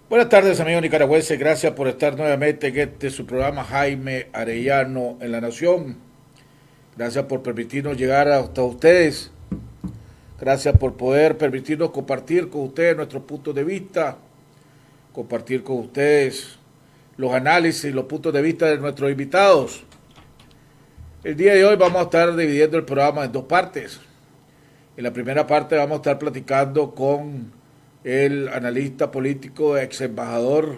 Buenas tardes, amigos nicaragüenses. Gracias por estar nuevamente en su programa Jaime Arellano en la Nación. Gracias por permitirnos llegar hasta ustedes. Gracias por poder permitirnos compartir con ustedes nuestros puntos de vista, compartir con ustedes los análisis y los puntos de vista de nuestros invitados. El día de hoy vamos a estar dividiendo el programa en dos partes. En la primera parte vamos a estar platicando con el analista político, ex embajador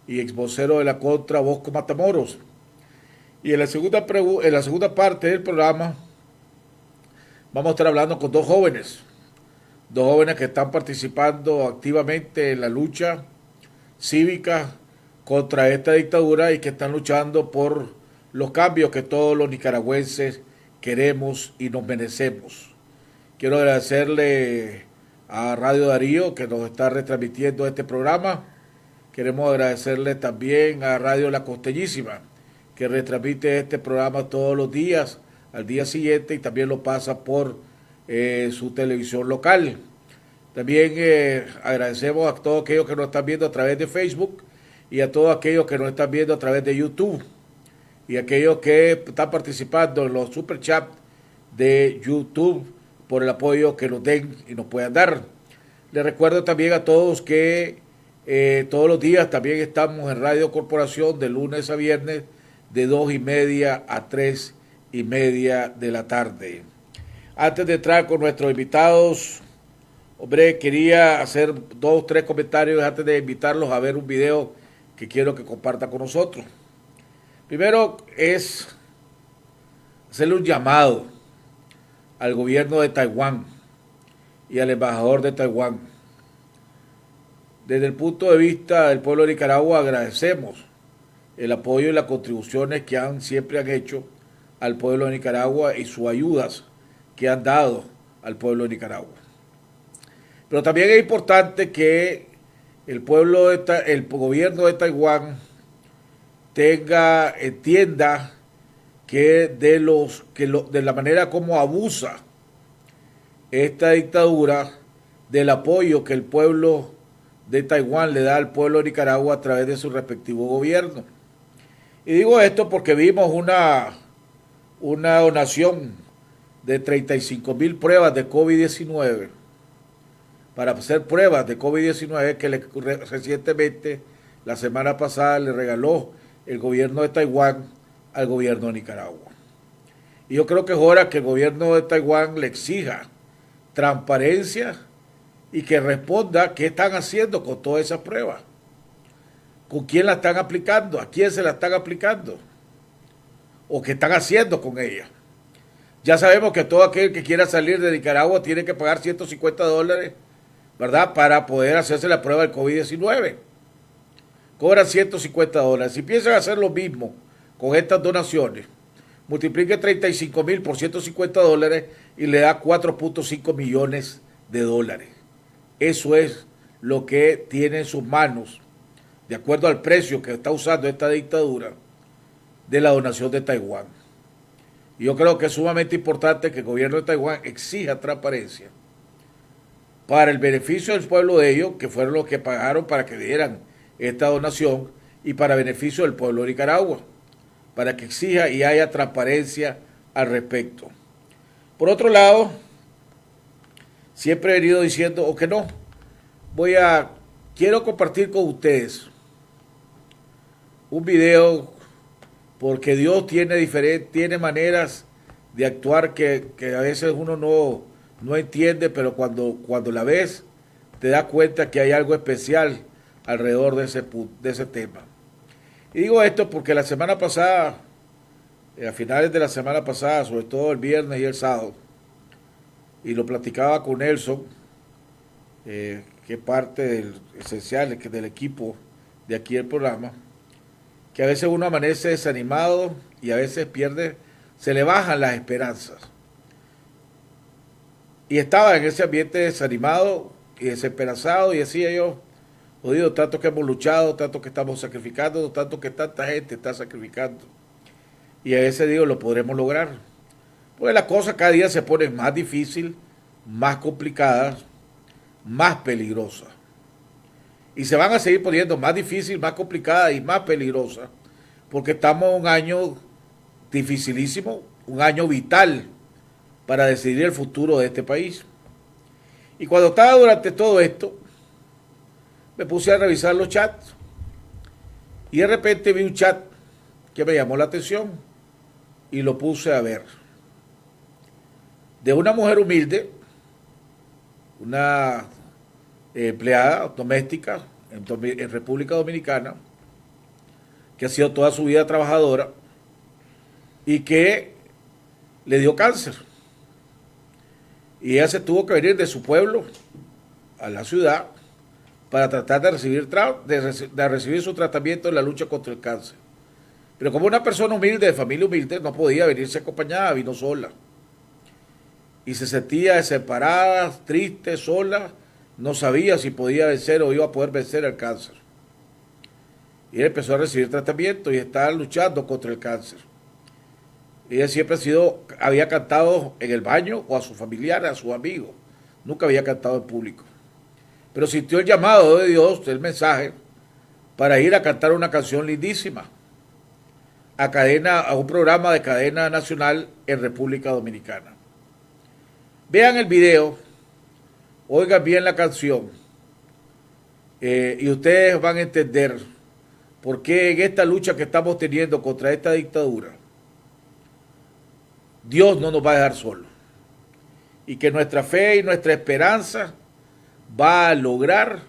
y ex vocero de la Contra, Bosco Matamoros. Y en la segunda parte del programa vamos a estar hablando con dos jóvenes que están participando activamente en la lucha cívica contra esta dictadura y que están luchando por los cambios que todos los nicaragüenses queremos y nos merecemos. Quiero agradecerle a Radio Darío que nos está retransmitiendo este programa. Queremos agradecerle también a Radio La Costeñísima que retransmite este programa todos los días al día siguiente y también lo pasa por su televisión local. También agradecemos a todos aquellos que nos están viendo a través de Facebook y a todos aquellos que nos están viendo a través de YouTube y aquellos que están participando en los superchats de YouTube por el apoyo que nos den y nos puedan dar. Les recuerdo también a todos que todos los días también estamos en Radio Corporación de lunes a viernes de 2:30 a 3:30 de la tarde. Antes de entrar con nuestros invitados, hombre, quería hacer 2 o 3 comentarios antes de invitarlos a ver un video que quiero que compartan con nosotros. Primero es hacerle un llamado al gobierno de Taiwán y al embajador de Taiwán. Desde el punto de vista del pueblo de Nicaragua agradecemos el apoyo y las contribuciones que siempre han hecho al pueblo de Nicaragua y sus ayudas que han dado al pueblo de Nicaragua. Pero también es importante que el gobierno de Taiwán entienda que de la manera como abusa esta dictadura del apoyo que el pueblo de Taiwán le da al pueblo de Nicaragua a través de su respectivo gobierno. Y digo esto porque vimos una donación de 35,000 pruebas de COVID-19 para hacer pruebas de COVID-19 que recientemente, la semana pasada, le regaló el gobierno de Taiwán al gobierno de Nicaragua. Y yo creo que es hora que el gobierno de Taiwán le exija transparencia y que responda qué están haciendo con todas esas pruebas, con quién la están aplicando, a quién se la están aplicando o qué están haciendo con ellas. Ya sabemos que todo aquel que quiera salir de Nicaragua tiene que pagar $150, ¿verdad?, para poder hacerse la prueba del COVID-19. Cobran $150. Si piensan hacer lo mismo con estas donaciones, multiplique 35,000 por $150 y le da $4.5 millones. Eso es lo que tiene en sus manos, de acuerdo al precio que está usando esta dictadura, de la donación de Taiwán. Y yo creo que es sumamente importante que el gobierno de Taiwán exija transparencia para el beneficio del pueblo de ellos, que fueron los que pagaron para que dieran esta donación, y para beneficio del pueblo de Nicaragua, para que exija y haya transparencia al respecto. Por otro lado, siempre he venido diciendo, o que no, quiero compartir con ustedes un video, porque Dios tiene maneras de actuar que a veces uno no entiende, pero cuando la ves, te das cuenta que hay algo especial alrededor de ese tema. Y digo esto porque la semana pasada, a finales de la semana pasada, sobre todo el viernes y el sábado, y lo platicaba con Nelson, que es parte esencial del equipo de aquí del programa, que a veces uno amanece desanimado y a veces se le bajan las esperanzas. Y estaba en ese ambiente desanimado y desesperanzado y decía yo, jodido, tanto que hemos luchado, tanto que estamos sacrificando, tanto que tanta gente está sacrificando. Y a veces digo, lo podremos lograr. Pues las cosas cada día se ponen más difíciles, más complicadas, más peligrosas. y se van a seguir poniendo más difícil, más complicada y más peligrosa, porque estamos en un año dificilísimo, un año vital para decidir el futuro de este país. Y cuando estaba durante todo esto, me puse a revisar los chats y de repente vi un chat que me llamó la atención y lo puse a ver. De una mujer humilde, una empleada doméstica en República Dominicana, que ha sido toda su vida trabajadora y que le dio cáncer. Y ella se tuvo que venir de su pueblo a la ciudad para tratar de recibir su tratamiento en la lucha contra el cáncer. Pero como una persona humilde, de familia humilde, no podía venirse acompañada, vino sola. Y se sentía separada, triste, sola, no sabía si podía vencer o iba a poder vencer el cáncer. Y ella empezó a recibir tratamiento y está luchando contra el cáncer. Ella siempre había cantado en el baño o a su familiar, a su amigo. Nunca había cantado en público. Pero sintió el llamado de Dios, el mensaje, para ir a cantar una canción lindísima a un programa de cadena nacional en República Dominicana. Vean el video, oigan bien la canción y ustedes van a entender por qué en esta lucha que estamos teniendo contra esta dictadura, Dios no nos va a dejar solos y que nuestra fe y nuestra esperanza va a lograr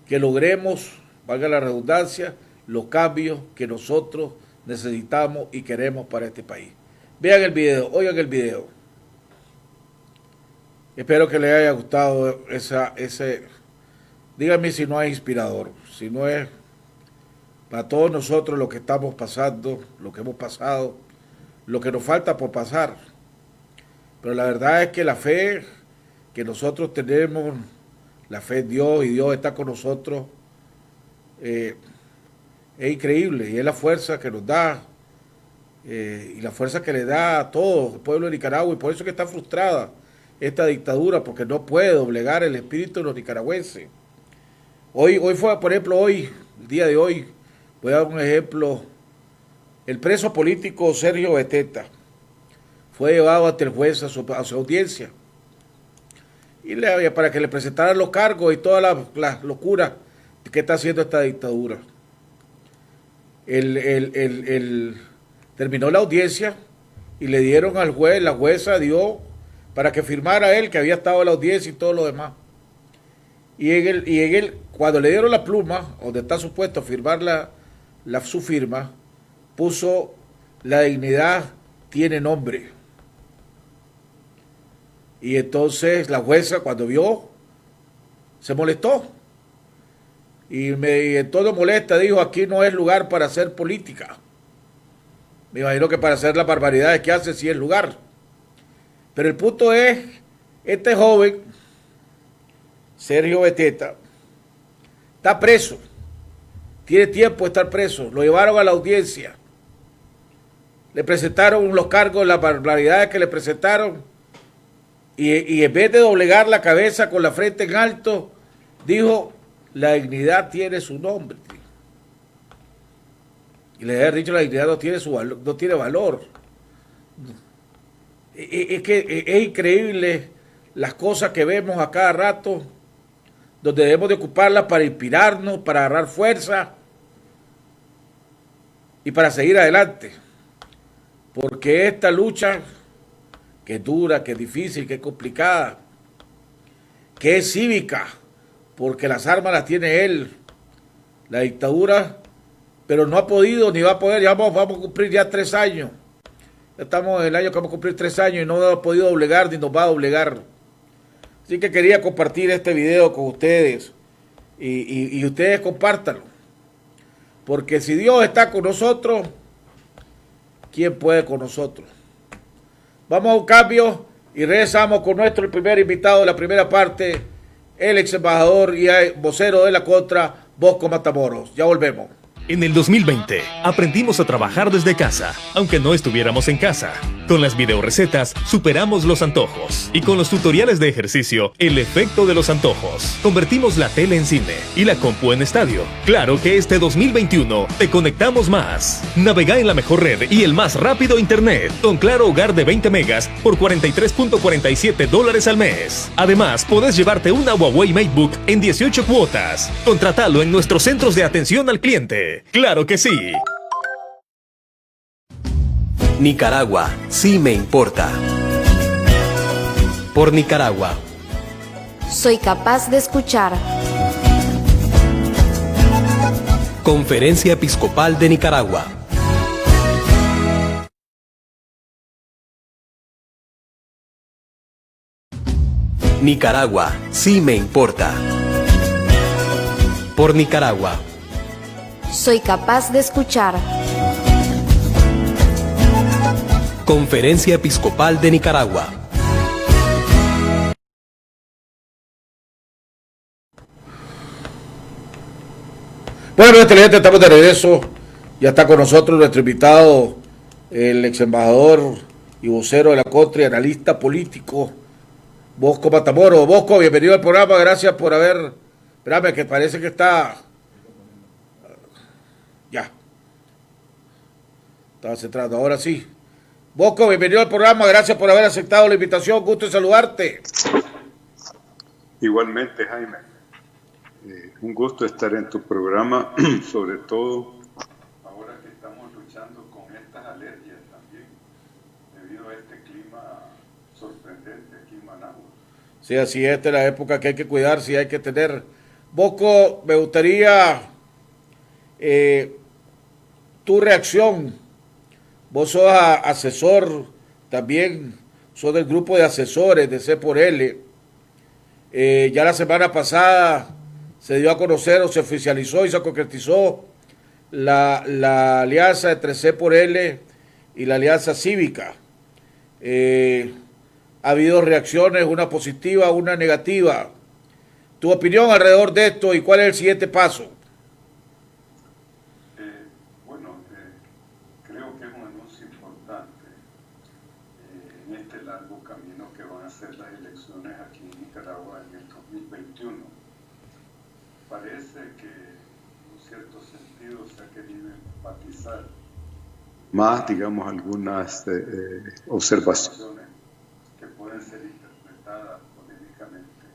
que logremos, valga la redundancia, los cambios que nosotros necesitamos y queremos para este país. Vean el video, oigan el video. Espero que les haya gustado ese. Díganme si no es inspirador, si no es para todos nosotros lo que estamos pasando, lo que hemos pasado, lo que nos falta por pasar. Pero la verdad es que la fe que nosotros tenemos, la fe en Dios y Dios está con nosotros, es increíble y es la fuerza que nos da y la fuerza que le da a todo el pueblo de Nicaragua, y por eso es que está frustrada esta dictadura, porque no puede doblegar el espíritu de los nicaragüenses. Hoy fue, por ejemplo, el día de hoy, voy a dar un ejemplo, el preso político Sergio Beteta fue llevado ante el juez a su audiencia y para que le presentaran los cargos y todas las locuras que está haciendo esta dictadura. Terminó la audiencia y le dieron al juez, la jueza dio para que firmara él, que había estado en la audiencia y todo lo demás. Y cuando le dieron la pluma, donde está supuesto firmar su firma, puso: la dignidad tiene nombre. Y entonces la jueza, cuando vio, se molestó. Y en todo molesta dijo: aquí no es lugar para hacer política. Me imagino que para hacer las barbaridades que hace sí es lugar. Pero el punto es, este joven, Sergio Beteta, está preso. Tiene tiempo de estar preso. Lo llevaron a la audiencia. Le presentaron los cargos, las barbaridades que le presentaron. Y en vez de doblegar la cabeza con la frente en alto, dijo: la dignidad tiene su nombre. Y le había dicho: la dignidad no tiene valor. Es que es increíble las cosas que vemos a cada rato, donde debemos de ocuparlas para inspirarnos, para agarrar fuerza y para seguir adelante. Porque esta lucha, que es dura, que es difícil, que es complicada, que es cívica, porque las armas las tiene él, la dictadura, pero no ha podido ni va a poder. Ya vamos a cumplir ya 3 años. Ya estamos en el año que vamos a cumplir 3 años y no ha podido doblegar ni nos va a doblegar. Así que quería compartir este video con ustedes y ustedes compártanlo. Porque si Dios está con nosotros, ¿quién puede con nosotros? Vamos a un cambio y regresamos con nuestro primer invitado de la primera parte, el ex embajador y vocero de la contra, Bosco Matamoros. Ya volvemos. En el 2020, aprendimos a trabajar desde casa, aunque no estuviéramos en casa. Con las videorecetas, superamos los antojos. Y con los tutoriales de ejercicio, el efecto de los antojos. Convertimos la tele en cine y la compu en estadio. Claro que este 2021 te conectamos más. Navega en la mejor red y el más rápido internet. Con Claro Hogar de 20 megas por $43.47 al mes. Además, podés llevarte una Huawei MateBook en 18 cuotas. Contratalo en nuestros centros de atención al cliente. ¡Claro que sí! Nicaragua, sí me importa. Por Nicaragua. Soy capaz de escuchar. Conferencia Episcopal de Nicaragua. Nicaragua, sí me importa. Por Nicaragua. Soy capaz de escuchar. Conferencia Episcopal de Nicaragua. Bueno, gente, estamos de regreso. Ya está con nosotros nuestro invitado, el ex embajador y vocero de la CONTRE, analista político, Bosco Matamoros. Bosco, bienvenido al programa, gracias por haber... Espérame, que parece que está... Ya. Estaba centrado, ahora sí. Bosco, bienvenido al programa, gracias por haber aceptado la invitación, gusto en saludarte. Igualmente, Jaime. Un gusto estar en tu programa, sobre todo ahora que estamos luchando con estas alergias también, debido a este clima sorprendente aquí en Managua. Sí, así es, esta es la época que hay que cuidarse y hay que tener. Bosco, me gustaría tu reacción. Vos sos asesor también, sos del grupo de asesores de C por L. Ya la semana pasada se dio a conocer o se oficializó y se concretizó la alianza entre C por L y la Alianza Cívica. Ha habido reacciones, una positiva, una negativa. ¿Tu opinión alrededor de esto y cuál es el siguiente paso? Creo que es un anuncio importante en este largo camino que van a ser las elecciones aquí en Nicaragua en el 2021. Parece que en un cierto sentido se ha querido enfatizar más, digamos, algunas observaciones que pueden ser interpretadas polémicamente,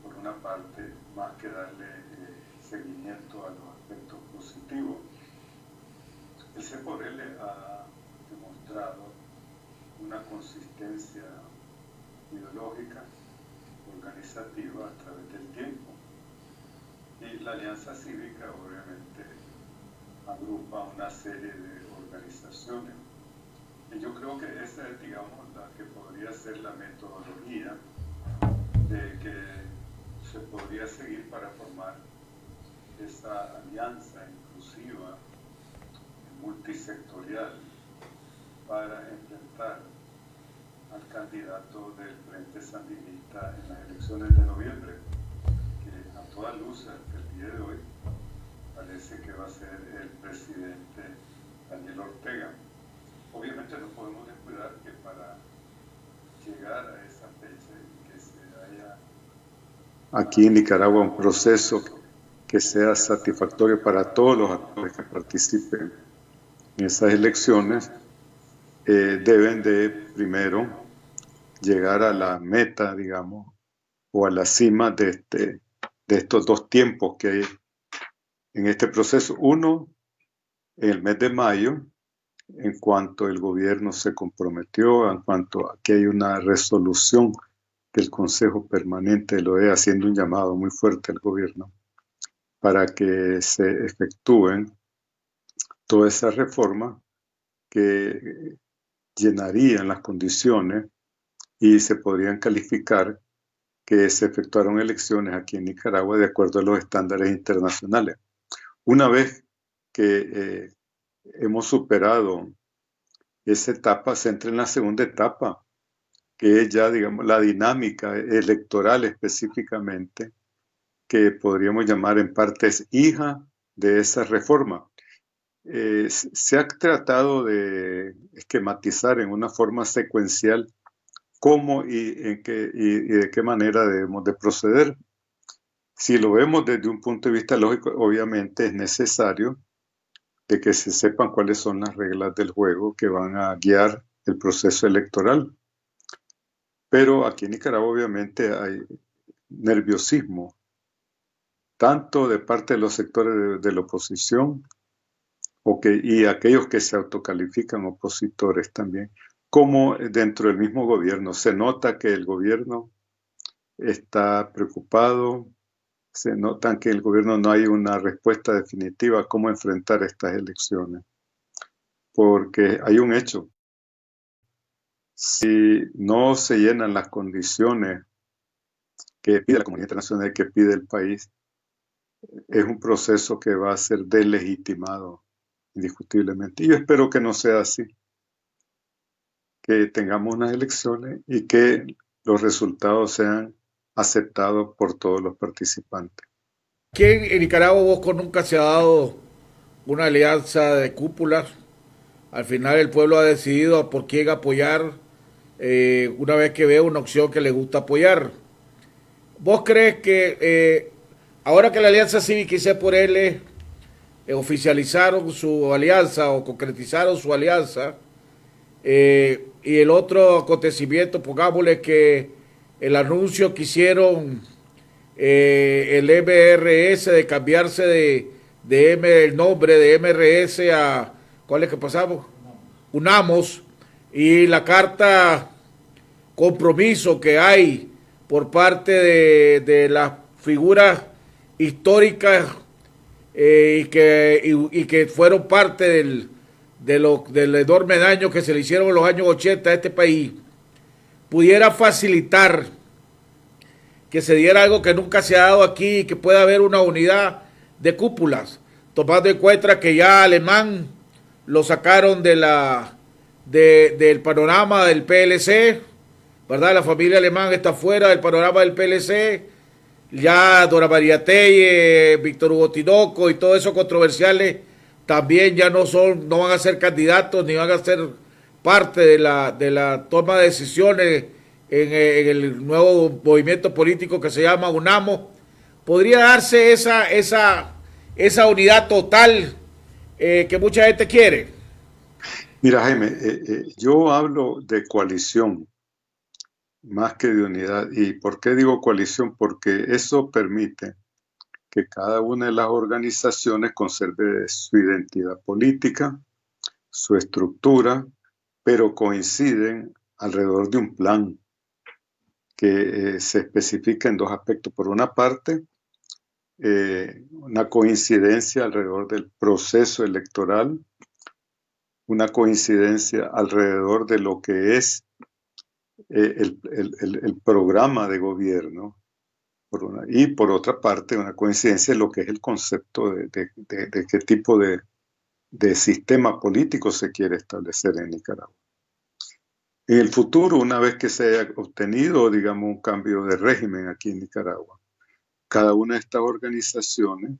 por una parte, más que darle seguimiento a los aspectos positivos. El C por L ha demostrado una consistencia ideológica, organizativa a través del tiempo. Y la Alianza Cívica obviamente agrupa una serie de organizaciones. Y yo creo que esa es, digamos, la que podría ser la metodología de que se podría seguir para formar esa alianza inclusiva, multisectorial, para enfrentar al candidato del Frente Sandinista en las elecciones de noviembre, que a toda luz hasta el día de hoy parece que va a ser el presidente Daniel Ortega. Obviamente no podemos descuidar que para llegar a esa fecha y que se haya aquí en Nicaragua un proceso que sea satisfactorio para todos los actores que participen en esas elecciones, deben de primero llegar a la meta, digamos, o a la cima de estos dos tiempos que hay en este proceso. Uno, en el mes de mayo, en cuanto el gobierno se comprometió, en cuanto a que hay una resolución del Consejo Permanente de la OEA haciendo un llamado muy fuerte al gobierno para que se efectúen todas esas reformas que llenarían las condiciones y se podrían calificar que se efectuaron elecciones aquí en Nicaragua de acuerdo a los estándares internacionales. Una vez que hemos superado esa etapa, se entra en la segunda etapa, que es ya, digamos, la dinámica electoral específicamente, que podríamos llamar en parte es hija de esa reforma. Se ha tratado de esquematizar en una forma secuencial cómo y de qué manera debemos de proceder. Si lo vemos desde un punto de vista lógico, obviamente es necesario de que se sepan cuáles son las reglas del juego que van a guiar el proceso electoral. Pero aquí en Nicaragua obviamente hay nerviosismo, tanto de parte de los sectores de la oposición y aquellos que se autocalifican opositores también, como dentro del mismo gobierno. Se nota que el gobierno está preocupado, se nota que el gobierno no hay una respuesta definitiva a cómo enfrentar estas elecciones, porque hay un hecho. Si no se llenan las condiciones que pide la comunidad internacional, que pide el país, es un proceso que va a ser delegitimado indiscutiblemente. Y yo espero que no sea así, que tengamos unas elecciones y que los resultados sean aceptados por todos los participantes. Aquí en Nicaragua, Bosco, nunca se ha dado una alianza de cúpulas. Al final el pueblo ha decidido por quién apoyar una vez que ve una opción que le gusta apoyar. ¿Vos crees que ahora que la Alianza Cívica y C por L oficializaron su alianza o concretizaron su alianza, y el otro acontecimiento, pongámosle que el anuncio que hicieron el MRS de cambiarse el nombre de MRS a, ¿cuál es que pasamos? UNAMOS, y la carta compromiso que hay por parte de las figuras históricas y que fueron parte del enorme daño que se le hicieron en los años 80 a este país, pudiera facilitar que se diera algo que nunca se ha dado aquí y que pueda haber una unidad de cúpulas, tomando en cuenta que ya Alemán lo sacaron del panorama del PLC, ¿verdad? La familia Alemán está fuera del panorama del PLC. Ya Dora María Telle, Víctor Hugo Tinoco y todos esos controversiales también ya no van a ser candidatos ni van a ser parte de la toma de decisiones en el nuevo movimiento político que se llama UNAMO. ¿Podría darse esa unidad total que mucha gente quiere? Mira, Jaime, yo hablo de coalición más que de unidad. ¿Y por qué digo coalición? Porque eso permite que cada una de las organizaciones conserve su identidad política, su estructura, pero coinciden alrededor de un plan que se especifica en dos aspectos. Por una parte, una coincidencia alrededor del proceso electoral, una coincidencia alrededor de lo que es el programa de gobierno, y por otra parte una coincidencia en lo que es el concepto de qué tipo de sistema político se quiere establecer en Nicaragua. En el futuro, una vez que se haya obtenido, digamos, un cambio de régimen aquí en Nicaragua, cada una de estas organizaciones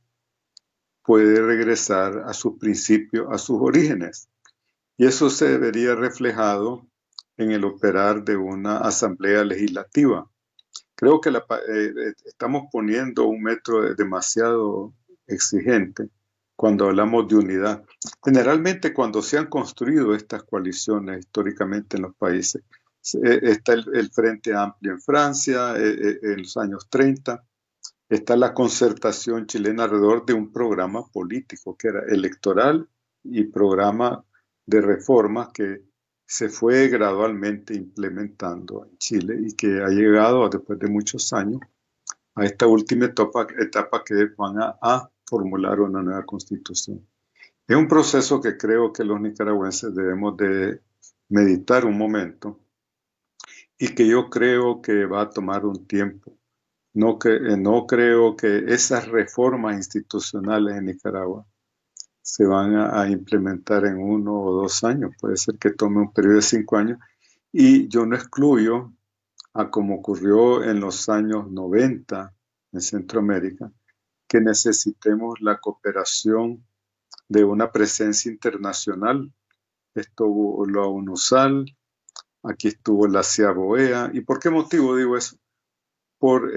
puede regresar a sus principios, a sus orígenes. Y eso se vería reflejado en el operar de una asamblea legislativa. Creo que estamos poniendo un metro demasiado exigente cuando hablamos de unidad. Generalmente cuando se han construido estas coaliciones históricamente en los países, está el Frente Amplio en Francia en los años 30, está la concertación chilena alrededor de un programa político que era electoral y programa de reformas que se fue gradualmente implementando en Chile y que ha llegado después de muchos años a esta última etapa que van a formular una nueva constitución. Es un proceso que creo que los nicaragüenses debemos de meditar un momento y que yo creo que va a tomar un tiempo. No creo que esas reformas institucionales en Nicaragua se van a implementar en 1 o 2 años. Puede ser que tome un periodo de 5 años. Y yo no excluyo a como ocurrió en los años 90 en Centroamérica, que necesitemos la cooperación de una presencia internacional. Estuvo la ONUSAL, aquí estuvo la CIABOEA. ¿Y por qué motivo digo eso? Por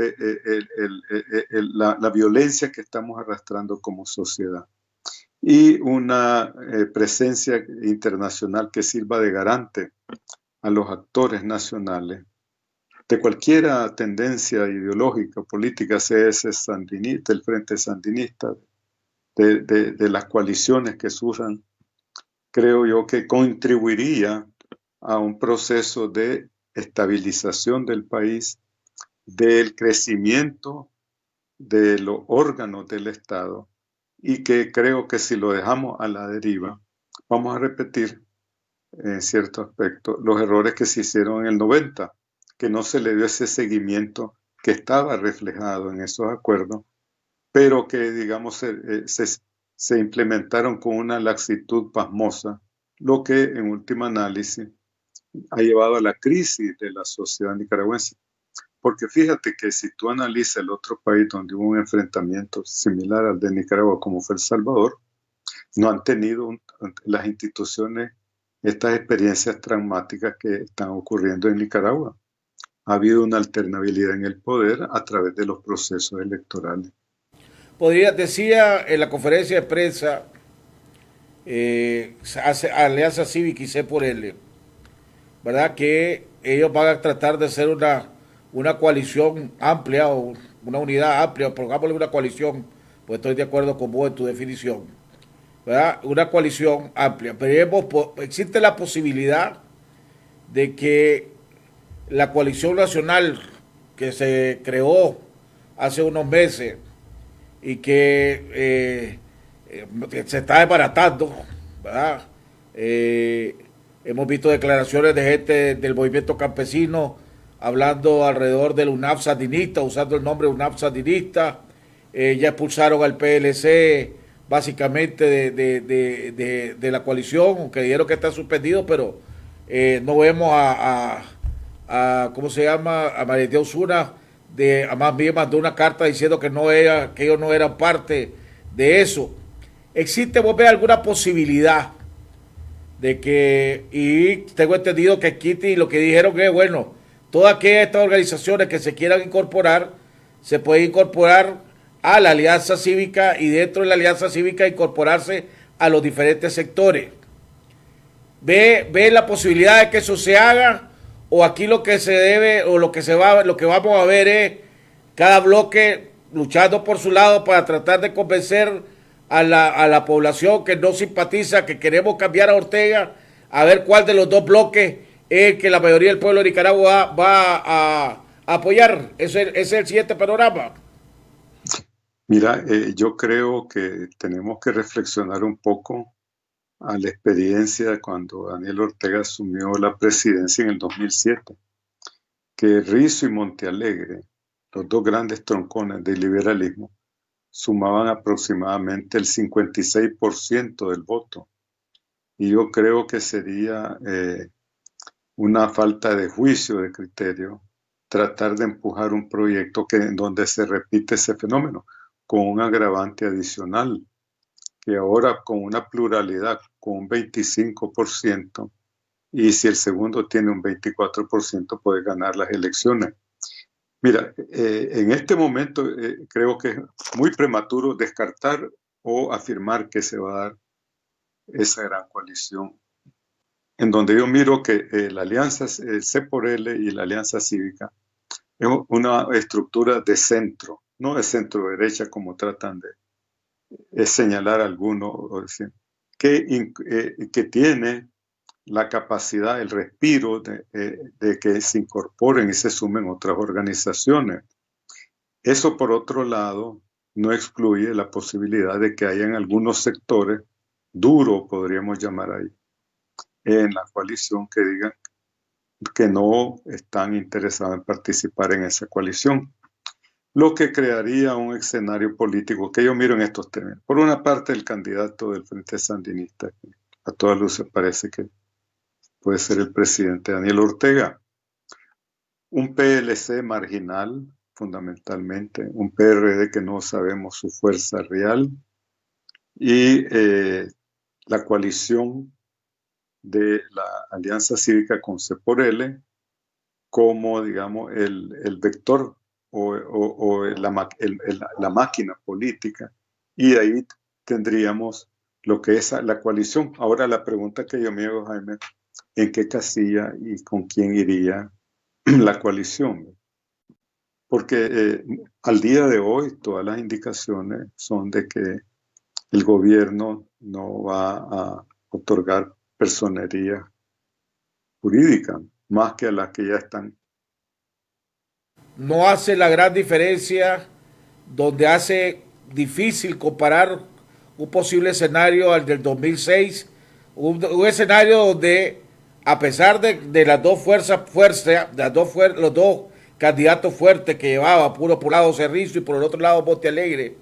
la violencia que estamos arrastrando como sociedad. Y una presencia internacional que sirva de garante a los actores nacionales de cualquier tendencia ideológica, política, sea ese sandinista, el Frente Sandinista, de las coaliciones que surjan, creo yo que contribuiría a un proceso de estabilización del país, del crecimiento de los órganos del Estado, y que creo que si lo dejamos a la deriva, vamos a repetir en cierto aspecto los errores que se hicieron en el 90, que no se le dio ese seguimiento que estaba reflejado en esos acuerdos, pero que, digamos, se implementaron con una laxitud pasmosa, lo que en última análisis ha llevado a la crisis de la sociedad nicaragüense. Porque fíjate que si tú analizas el otro país donde hubo un enfrentamiento similar al de Nicaragua, como fue El Salvador, no han tenido las instituciones estas experiencias traumáticas que están ocurriendo en Nicaragua. Ha habido una alternabilidad en el poder a través de los procesos electorales. Decía en la conferencia de prensa, Alianza Cívica y C por L, ¿verdad? Que ellos van a tratar de hacer una coalición amplia o una unidad amplia, pongámosle una coalición, pues estoy de acuerdo con vos en tu definición, ¿verdad? Una coalición amplia, pero existe la posibilidad de que la coalición nacional que se creó hace unos meses y que se está desbaratando, ¿verdad? Hemos visto declaraciones de gente del movimiento campesino hablando alrededor del UNAP sandinista, usando el nombre UNAP sandinista. Ya expulsaron al PLC básicamente de la coalición, aunque dijeron que está suspendido, pero no vemos a ¿cómo se llama? A María de Osuna, más bien mandó una carta diciendo que ellos no eran parte de eso. ¿Existe, vos ves, alguna posibilidad de que, y tengo entendido que Kitty lo que dijeron es, bueno, todas estas organizaciones que se quieran incorporar, se pueden incorporar a la Alianza Cívica y dentro de la Alianza Cívica incorporarse a los diferentes sectores? ¿Ve la posibilidad de que eso se haga? ¿O aquí lo que se debe, o lo que vamos a ver es cada bloque luchando por su lado para tratar de convencer a la población que no simpatiza, que queremos cambiar a Ortega, a ver cuál de los dos bloques es que la mayoría del pueblo de Nicaragua va a apoyar? Ese es el siguiente panorama. Mira, yo creo que tenemos que reflexionar un poco a la experiencia cuando Daniel Ortega asumió la presidencia en el 2007, que Rizo y Montealegre, los dos grandes troncones del liberalismo, sumaban aproximadamente el 56% del voto. Y yo creo que sería una falta de juicio, de criterio, tratar de empujar un proyecto en donde se repite ese fenómeno, con un agravante adicional, que ahora con una pluralidad, con un 25%, y si el segundo tiene un 24%, puede ganar las elecciones. Mira, en este momento creo que es muy prematuro descartar o afirmar que se va a dar esa gran coalición, en donde yo miro que la alianza C por L y la Alianza Cívica es una estructura de centro, no de centro-derecha como tratan de señalar algunos, o decir, que tiene la capacidad, el respiro de que se incorporen y se sumen otras organizaciones. Eso, por otro lado, no excluye la posibilidad de que hayan algunos sectores duros, podríamos llamar ahí, en la coalición que digan que no están interesados en participar en esa coalición, lo que crearía un escenario político que yo miro en estos términos. Por una parte, el candidato del Frente Sandinista, que a todas luces parece que puede ser el presidente Daniel Ortega, un PLC marginal, fundamentalmente, un PRD que no sabemos su fuerza real, y la coalición de la Alianza Cívica con C por L como, digamos, el vector o la máquina política, y ahí tendríamos lo que es la coalición. Ahora la pregunta que yo me hago, Jaime, ¿en qué casilla y con quién iría la coalición? Porque al día de hoy todas las indicaciones son de que el gobierno no va a otorgar personería jurídica más que a las que ya están. No hace la gran diferencia, donde hace difícil comparar un posible escenario al del 2006, un escenario donde, a pesar de las dos los dos candidatos fuertes que llevaba, por un lado Cerrizo y por el otro lado Monte Alegre,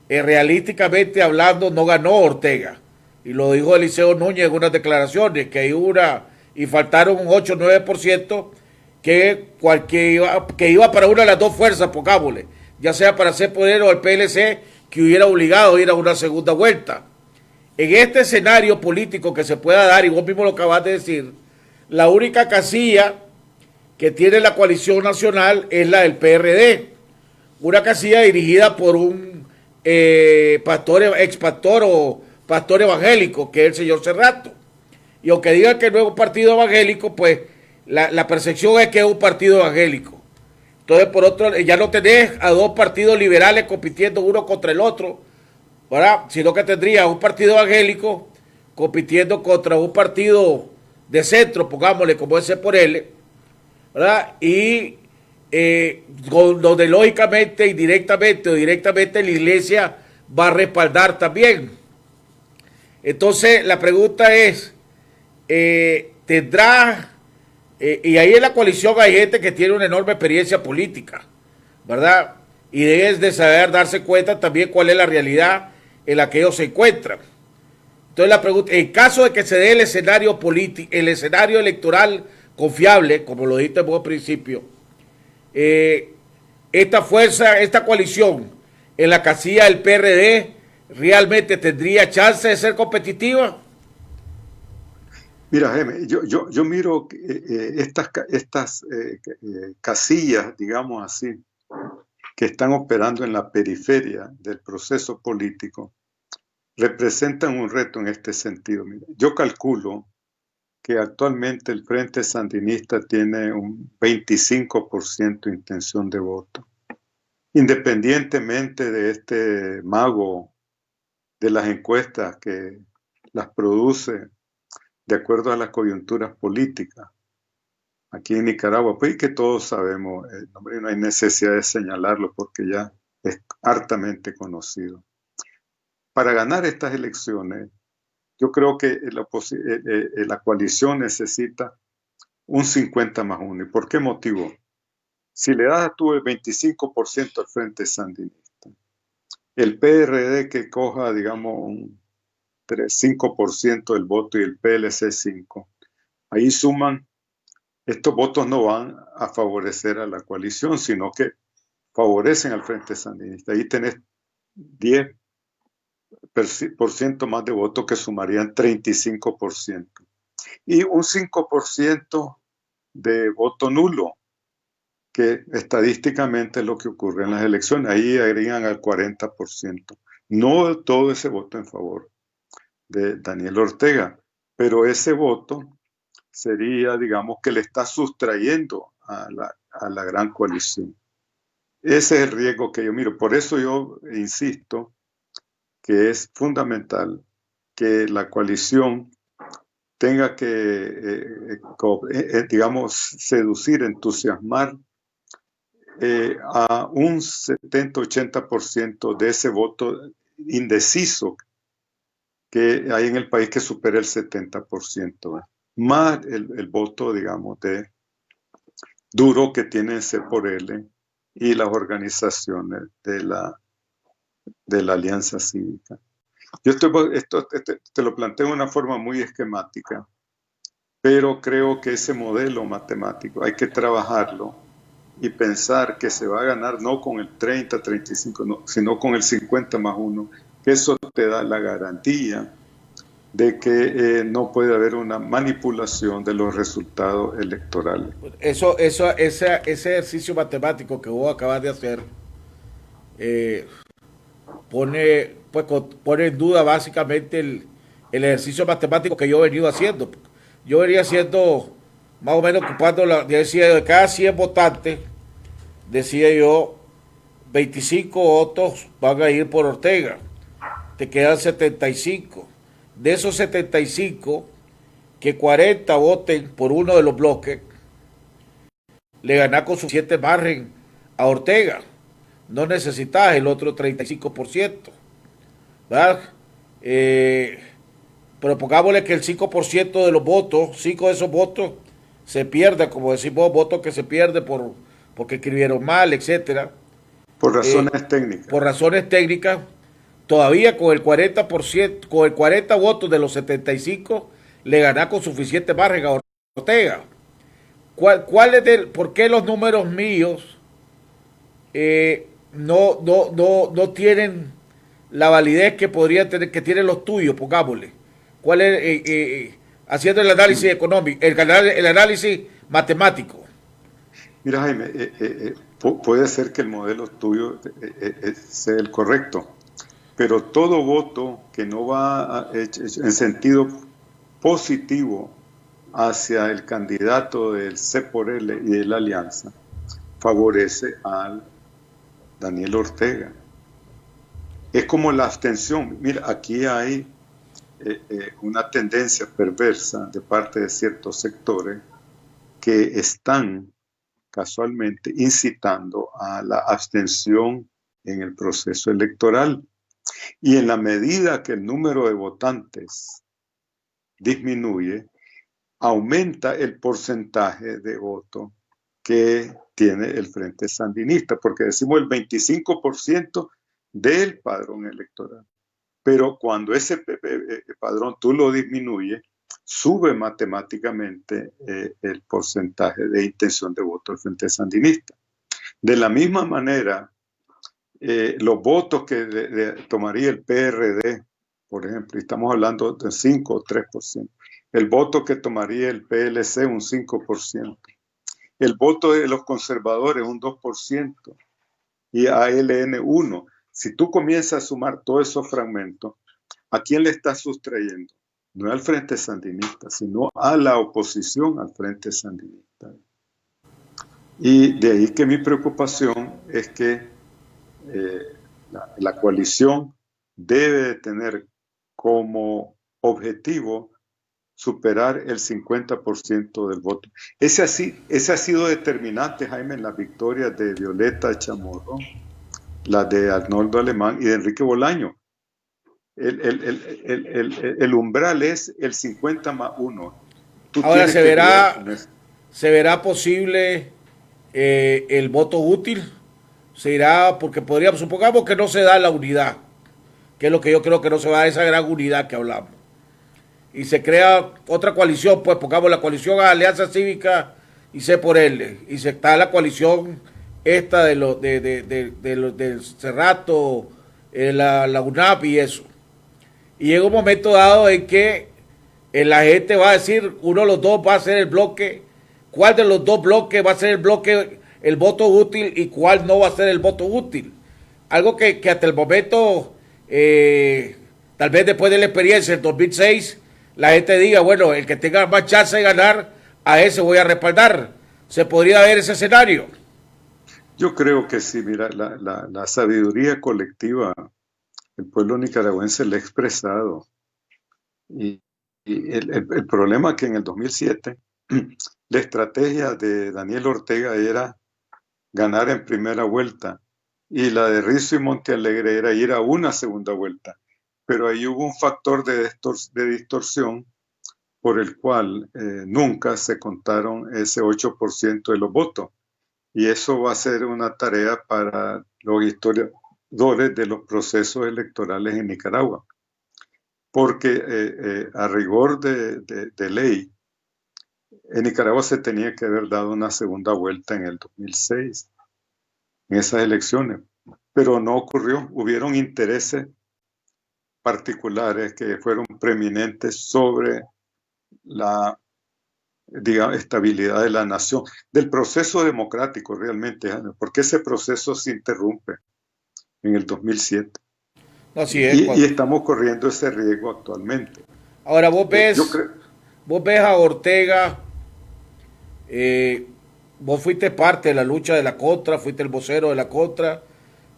realísticamente hablando no ganó Ortega, y lo dijo Eliseo Núñez en unas declaraciones, que hay y faltaron un 8 o 9% que iba para una de las dos fuerzas, pongámosle, ya sea para ser poder o el PLC, que hubiera obligado a ir a una segunda vuelta. En este escenario político que se pueda dar, y vos mismo lo acabas de decir, la única casilla que tiene la coalición nacional es la del PRD, una casilla dirigida por un ex pastor o pastor evangélico, que es el señor Cerrato. Y aunque digan que no es un partido evangélico, pues la percepción es que es un partido evangélico. Entonces, por otro, ya no tenés a dos partidos liberales compitiendo uno contra el otro, ¿verdad? Sino que tendría un partido evangélico compitiendo contra un partido de centro, pongámosle, como es C por L, ¿verdad? Y donde lógicamente, indirectamente o directamente la iglesia va a respaldar también. Entonces, la pregunta es, tendrá, y ahí en la coalición hay gente que tiene una enorme experiencia política, ¿verdad? Y debes de saber darse cuenta también cuál es la realidad en la que ellos se encuentran. Entonces la pregunta, en caso de que se dé el escenario político, el escenario electoral confiable, como lo dijiste vos al principio, esta fuerza, esta coalición en la casilla del PRD, ¿realmente tendría chance de ser competitiva? Mira, Jaime, yo miro estas casillas, digamos así, que están operando en la periferia del proceso político, representan un reto en este sentido. Mira, yo calculo que actualmente el Frente Sandinista tiene un 25% de intención de voto, independientemente de este mago de las encuestas que las produce de acuerdo a las coyunturas políticas. Aquí en Nicaragua, pues que todos sabemos, no hay necesidad de señalarlo porque ya es hartamente conocido. Para ganar estas elecciones, yo creo que la coalición necesita un 50+1. ¿Y por qué motivo? Si le das tú el 25% al Frente Sandinista, el PRD que coja, digamos, un 5% del voto y el PLC 5%, ahí suman, estos votos no van a favorecer a la coalición, sino que favorecen al Frente Sandinista. Ahí tenés 10% más de votos que sumarían 35%. Y un 5% de voto nulo, que estadísticamente es lo que ocurre en las elecciones. Ahí agregan al 40%. No todo ese voto en favor de Daniel Ortega, pero ese voto sería, digamos, que le está sustrayendo a la gran coalición. Ese es el riesgo que yo miro. Por eso yo insisto que es fundamental que la coalición tenga que, digamos, seducir, entusiasmar a un 70-80% de ese voto indeciso que hay en el país, que supera el 70%, más el voto, digamos, de duro que tiene C por L y las organizaciones de la Alianza Cívica. Yo esto te lo planteo de una forma muy esquemática, pero creo que ese modelo matemático hay que trabajarlo y pensar que se va a ganar no con el 30, 35, no, sino con el 50 más 1, que eso te da la garantía de que no puede haber una manipulación de los resultados electorales. Ese ejercicio matemático que vos acabas de hacer pone en duda básicamente el ejercicio matemático que yo he venido haciendo. Yo venía haciendo más o menos ocupando decía de cada 100 votantes, decía yo, 25 votos van a ir por Ortega, te quedan 75. De esos 75, que 40 voten por uno de los bloques, le gana con suficiente margen a Ortega. No necesitas el otro 35%, ¿verdad? Pero pongámosle que el 5% de los votos, 5 de esos votos, se pierda, como decimos, votos que se pierden porque escribieron mal, etcétera. Por razones técnicas. Por razones técnicas, todavía con el 40%, con el 40 votos de los 75, le gana con suficiente margen a Ortega. ¿Por qué los números míos no tienen la validez que podría tener, que tienen los tuyos, pongámosle? ¿Cuál es, haciendo el análisis económico, el análisis matemático? Mira, Jaime, puede ser que el modelo tuyo sea el correcto, pero todo voto que no va en sentido positivo hacia el candidato del C por L y de la alianza favorece al Daniel Ortega. Es como la abstención. Mira, aquí hay una tendencia perversa de parte de ciertos sectores que están casualmente incitando a la abstención en el proceso electoral. Y en la medida que el número de votantes disminuye, aumenta el porcentaje de voto que tiene el Frente Sandinista, porque decimos el 25% del padrón electoral. Pero cuando ese padrón tú lo disminuyes, sube matemáticamente el porcentaje de intención de voto del Frente Sandinista. De la misma manera, los votos que tomaría el PRD, por ejemplo, y estamos hablando de 5 o 3%, el voto que tomaría el PLC, un 5%, el voto de los conservadores, un 2%, y ALN 1%. Si tú comienzas a sumar todos esos fragmentos, ¿a quién le estás sustrayendo? No al Frente Sandinista, sino a la oposición al Frente Sandinista. Y de ahí que mi preocupación es que la coalición debe de tener como objetivo superar el 50% del voto. Ese ha sido determinante, Jaime, en las victorias de Violeta Chamorro, las de Arnoldo Alemán y de Enrique Bolaño. El umbral es el 50 más 1. Ahora se verá posible el voto útil. Se irá, porque supongamos que no se da la unidad, que es lo que yo creo que no se va a dar, esa gran unidad que hablamos. Y se crea otra coalición, pues pongamos la coalición a Alianza Cívica y C por L. Y se está la coalición esta del Cerrato, la UNAP y eso. Y llega un momento dado en que la gente va a decir, uno de los dos va a ser el bloque, cuál de los dos bloques va a ser el voto útil y cuál no va a ser el voto útil. Algo que hasta el momento, tal vez después de la experiencia del 2006, la gente diga, bueno, el que tenga más chance de ganar, a ese voy a respaldar. ¿Se podría ver ese escenario? Yo creo que sí, mira, la sabiduría colectiva, el pueblo nicaragüense le ha expresado. Y el problema es que en el 2007, la estrategia de Daniel Ortega era ganar en primera vuelta, y la de Rizzo y Montealegre era ir a una segunda vuelta. Pero ahí hubo un factor de distorsión por el cual nunca se contaron ese 8% de los votos. Y eso va a ser una tarea para los historiadores de los procesos electorales en Nicaragua. Porque a rigor de ley, En Nicaragua se tenía que haber dado una segunda vuelta en el 2006, en esas elecciones, pero no ocurrió. Hubieron intereses particulares que fueron preeminentes sobre la, digamos, estabilidad de la nación, del proceso democrático realmente, porque ese proceso se interrumpe en el 2007. Así es. Y estamos corriendo ese riesgo actualmente. Ahora vos ves a Ortega, vos fuiste parte de la lucha de la contra, fuiste el vocero de la contra,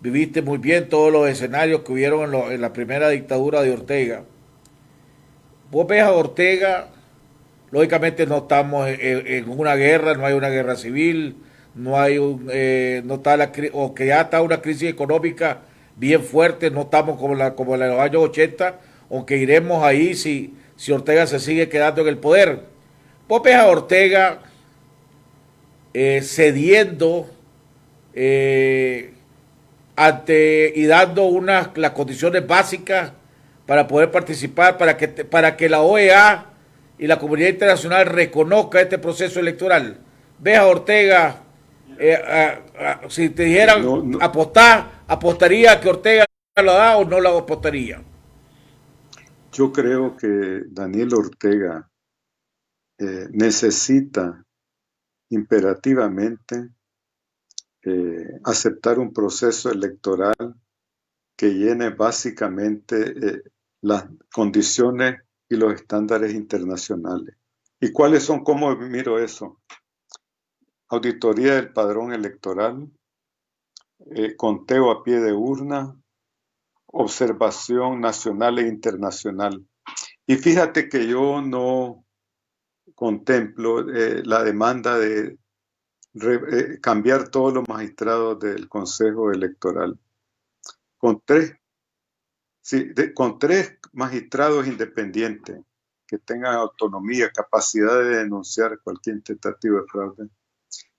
viviste muy bien todos los escenarios que hubieron en la primera dictadura de Ortega. Vos ves a Ortega, lógicamente no estamos en una guerra, no hay una guerra civil, no hay no está o que ya está una crisis económica bien fuerte, no estamos como la de los años 80, aunque iremos ahí si Ortega se sigue quedando en el poder. Vos ves a Ortega cediendo ante y dando las condiciones básicas para poder participar, para que la OEA y la comunidad internacional reconozca este proceso electoral. Ves a Ortega, si te dijeran apostaría que Ortega lo da o no lo apostaría. Yo creo que Daniel Ortega necesita imperativamente aceptar un proceso electoral que llene básicamente las condiciones y los estándares internacionales. ¿Y cuáles son? ¿Cómo miro eso? Auditoría del padrón electoral, conteo a pie de urna, observación nacional e internacional. Y fíjate que yo no contemplo la demanda de cambiar todos los magistrados del Consejo Electoral. Con tres magistrados independientes que tengan autonomía, capacidad de denunciar cualquier tentativa de fraude,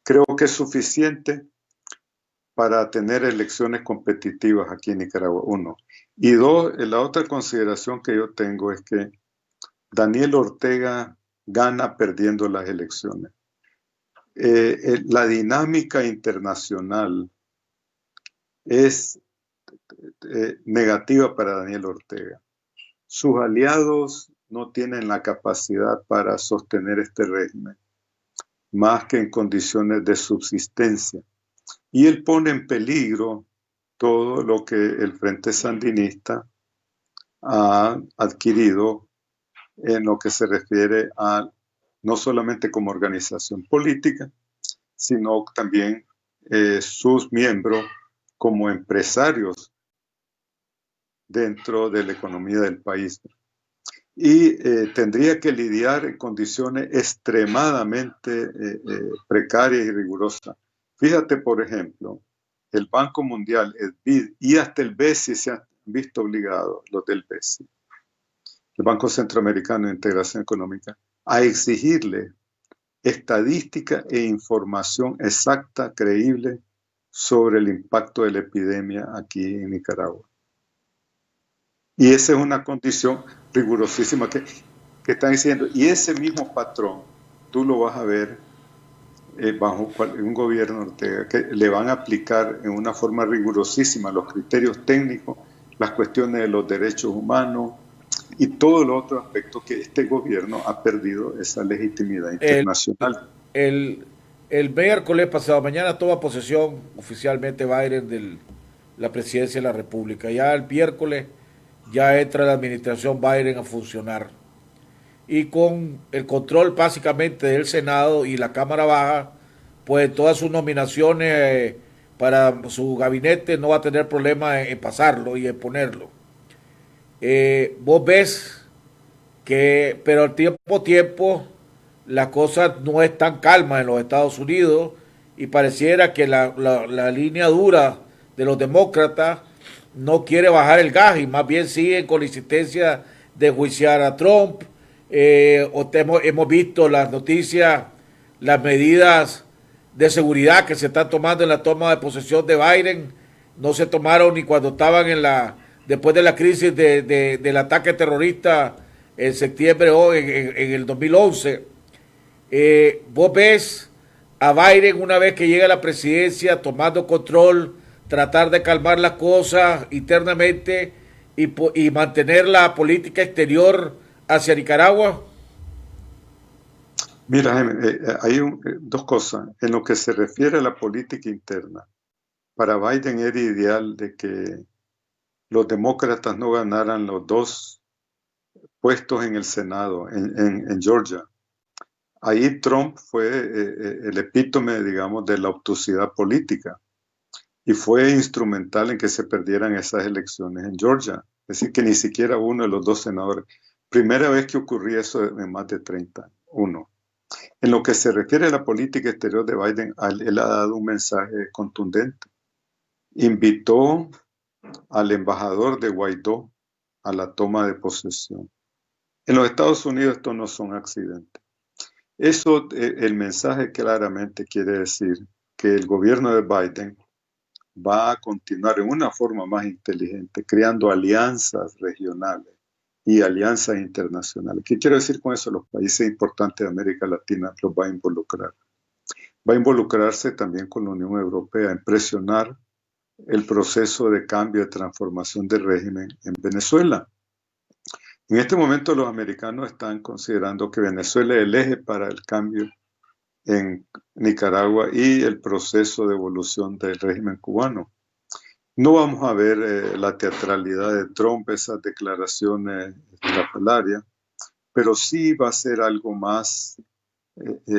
creo que es suficiente para tener elecciones competitivas aquí en Nicaragua, uno. Y dos, la otra consideración que yo tengo es que Daniel Ortega gana perdiendo las elecciones. La dinámica internacional es negativa para Daniel Ortega. Sus aliados no tienen la capacidad para sostener este régimen, más que en condiciones de subsistencia. Y él pone en peligro todo lo que el Frente Sandinista ha adquirido en lo que se refiere a no solamente como organización política, sino también sus miembros como empresarios dentro de la economía del país. Y tendría que lidiar en condiciones extremadamente precarias y rigurosas. Fíjate, por ejemplo, el Banco Mundial, el BID y hasta el BESI se han visto obligados, los del BESI, el Banco Centroamericano de Integración Económica, a exigirle estadística e información exacta, creíble, sobre el impacto de la epidemia aquí en Nicaragua. Y esa es una condición rigurosísima que están diciendo. Y ese mismo patrón, tú lo vas a ver bajo un gobierno Ortega, que le van a aplicar en una forma rigurosísima los criterios técnicos, las cuestiones de los derechos humanos y todos los otros aspectos que este gobierno ha perdido esa legitimidad internacional. El miércoles pasado, mañana toma posesión oficialmente Biden de la presidencia de la República. Ya el miércoles ya entra la administración Biden a funcionar. Y con el control básicamente del Senado y la Cámara Baja, pues todas sus nominaciones para su gabinete no va a tener problema en pasarlo y en ponerlo. Vos ves que, pero al tiempo, la cosa no es tan calma en los Estados Unidos y pareciera que la línea dura de los demócratas no quiere bajar el gas y más bien siguen con la insistencia de juiciar a Trump. Hemos visto las noticias, las medidas de seguridad que se están tomando en la toma de posesión de Biden, no se tomaron ni cuando estaban después de la crisis del ataque terrorista en septiembre o en el 2011. ¿Vos ves a Biden una vez que llega a la presidencia tomando control, tratar de calmar las cosas internamente y mantener la política exterior hacia Nicaragua? Mira, Jaime, hay dos cosas. En lo que se refiere a la política interna, para Biden era ideal de que los demócratas no ganaran los dos puestos en el Senado, en Georgia. Ahí Trump fue el epítome, digamos, de la obtusidad política y fue instrumental en que se perdieran esas elecciones en Georgia. Es decir, que ni siquiera uno de los dos senadores. Primera vez que ocurría eso en más de 30 años. Uno. En lo que se refiere a la política exterior de Biden, él ha dado un mensaje contundente. Invitó al embajador de Guaidó a la toma de posesión. En los Estados Unidos estos no son accidentes. Eso, el mensaje claramente quiere decir que el gobierno de Biden va a continuar en una forma más inteligente, creando alianzas regionales y alianzas internacionales. ¿Qué quiero decir con eso? Los países importantes de América Latina los va a involucrar. Va a involucrarse también con la Unión Europea en presionar el proceso de cambio, de transformación del régimen en Venezuela. En este momento los americanos están considerando que Venezuela es el eje para el cambio en Nicaragua y el proceso de evolución del régimen cubano. No vamos a ver la teatralidad de Trump, esas declaraciones estrafalarias, pero sí va a ser algo más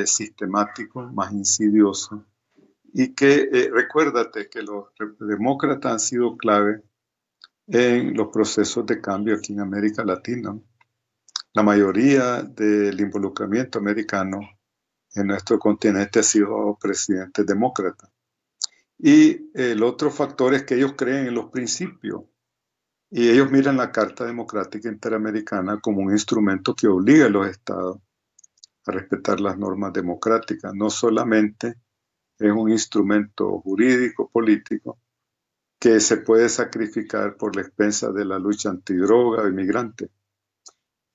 sistemático, más insidioso. Y que recuérdate que los demócratas han sido clave en los procesos de cambio aquí en América Latina. La mayoría del involucramiento americano en nuestro continente ha sido presidentes demócratas. Y el otro factor es que ellos creen en los principios y ellos miran la Carta Democrática Interamericana como un instrumento que obliga a los estados a respetar las normas democráticas. No solamente es un instrumento jurídico, político, que se puede sacrificar por la expensa de la lucha antidroga o inmigrante.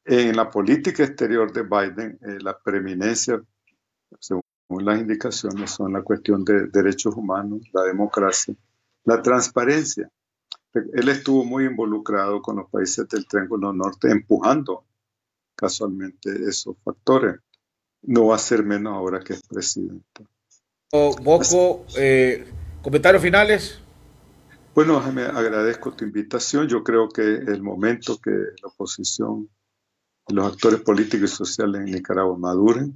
En la política exterior de Biden, la preeminencia, según las indicaciones, son la cuestión de derechos humanos, la democracia, la transparencia. Él estuvo muy involucrado con los países del Triángulo Norte, empujando casualmente esos factores. No va a ser menos ahora que es presidente. Bosco, ¿comentarios finales? Bueno, me agradezco tu invitación. Yo creo que el momento que la oposición, los actores políticos y sociales en Nicaragua maduren,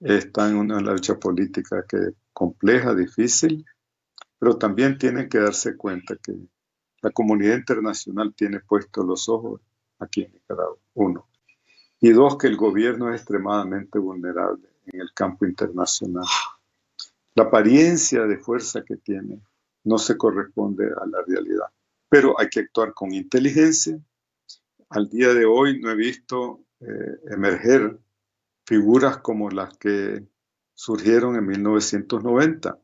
están en una lucha política que es compleja, difícil, pero también tienen que darse cuenta que la comunidad internacional tiene puestos los ojos aquí en Nicaragua, uno. Y dos, que el gobierno es extremadamente vulnerable en el campo internacional. La apariencia de fuerza que tiene no se corresponde a la realidad, pero hay que actuar con inteligencia. Al día de hoy no he visto emerger figuras como las que surgieron en 1990,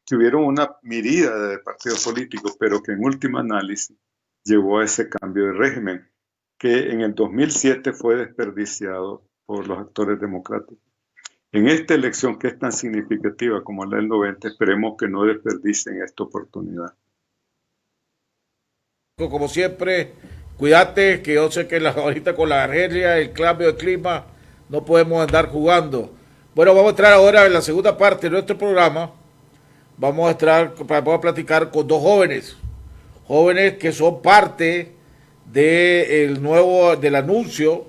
que hubieron una miríada de partidos políticos, pero que en última análisis llevó a ese cambio de régimen, que en el 2007 fue desperdiciado por los actores democráticos. En esta elección que es tan significativa como la del 90, esperemos que no desperdicien esta oportunidad. Como siempre, cuídate, que yo sé que ahorita con la Argelia, el cambio de clima, no podemos andar jugando. Bueno, vamos a entrar ahora en la segunda parte de nuestro programa. Vamos a platicar con dos jóvenes que son parte del anuncio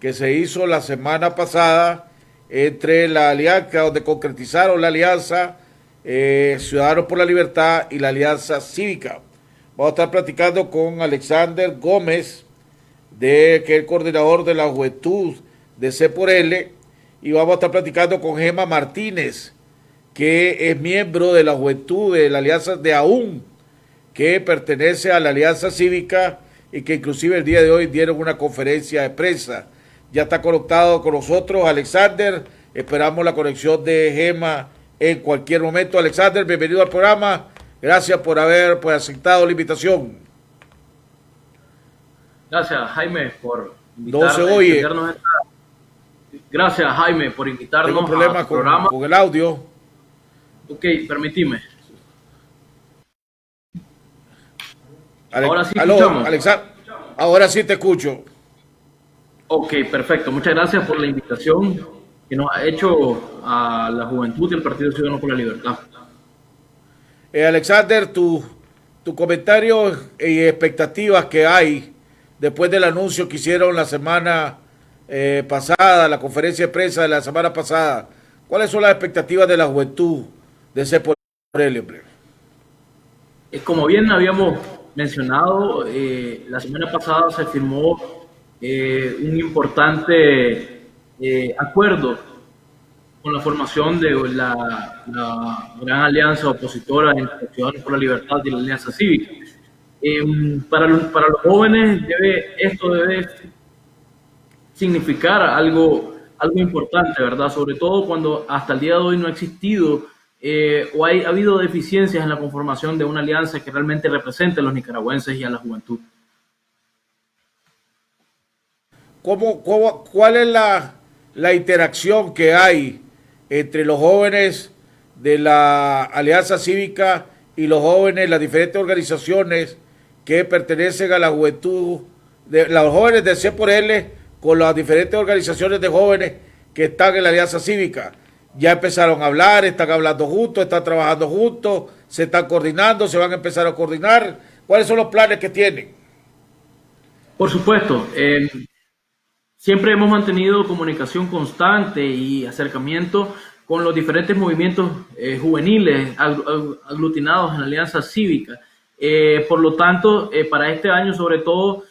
que se hizo la semana pasada entre la alianza, donde concretizaron la alianza Ciudadanos por la Libertad y la Alianza Cívica. Vamos a estar platicando con Alexander Gómez, que es el coordinador de la juventud de C por L, y vamos a estar platicando con Gema Martínez, que es miembro de la juventud de la Alianza de AUN, que pertenece a la Alianza Cívica y que inclusive el día de hoy dieron una conferencia de prensa. Ya está conectado con nosotros Alexander, esperamos la conexión de Gema en cualquier momento. Alexander, bienvenido al programa, gracias por haber aceptado la invitación. Gracias, Jaime, por invitarnos. No se oye. Gracias Gracias, Jaime, por invitarnos. Tengo problemas al programa. con el audio. Ok, permitime. Ahora sí Aló, escuchamos. ahora sí te escucho. Ok, perfecto. Muchas gracias por la invitación que nos ha hecho a la juventud del Partido Ciudadano por la Libertad. Alexander, tu comentario y expectativas que hay después del anuncio que hicieron la semana pasada, la conferencia de prensa de la semana pasada. ¿Cuáles son las expectativas de la juventud de C por L, hombre? Como bien habíamos mencionado, la semana pasada se firmó un importante acuerdo con la formación de la gran alianza opositora entre Ciudadanos por la Libertad y la Alianza Cívica. Para los jóvenes esto debe significar algo importante, ¿verdad? Sobre todo cuando hasta el día de hoy no ha existido o ha habido deficiencias en la conformación de una alianza que realmente represente a los nicaragüenses y a la juventud. ¿Cuál es la interacción que hay entre los jóvenes de la Alianza Cívica y los jóvenes, las diferentes organizaciones que pertenecen a la juventud, de los jóvenes de C por L con las diferentes organizaciones de jóvenes que están en la Alianza Cívica? Ya empezaron a hablar, están hablando juntos, están trabajando juntos, se están coordinando, se van a empezar a coordinar. ¿Cuáles son los planes que tienen? Por supuesto, siempre hemos mantenido comunicación constante y acercamiento con los diferentes movimientos juveniles aglutinados en la Alianza Cívica. Por lo tanto, para este año sobre todo,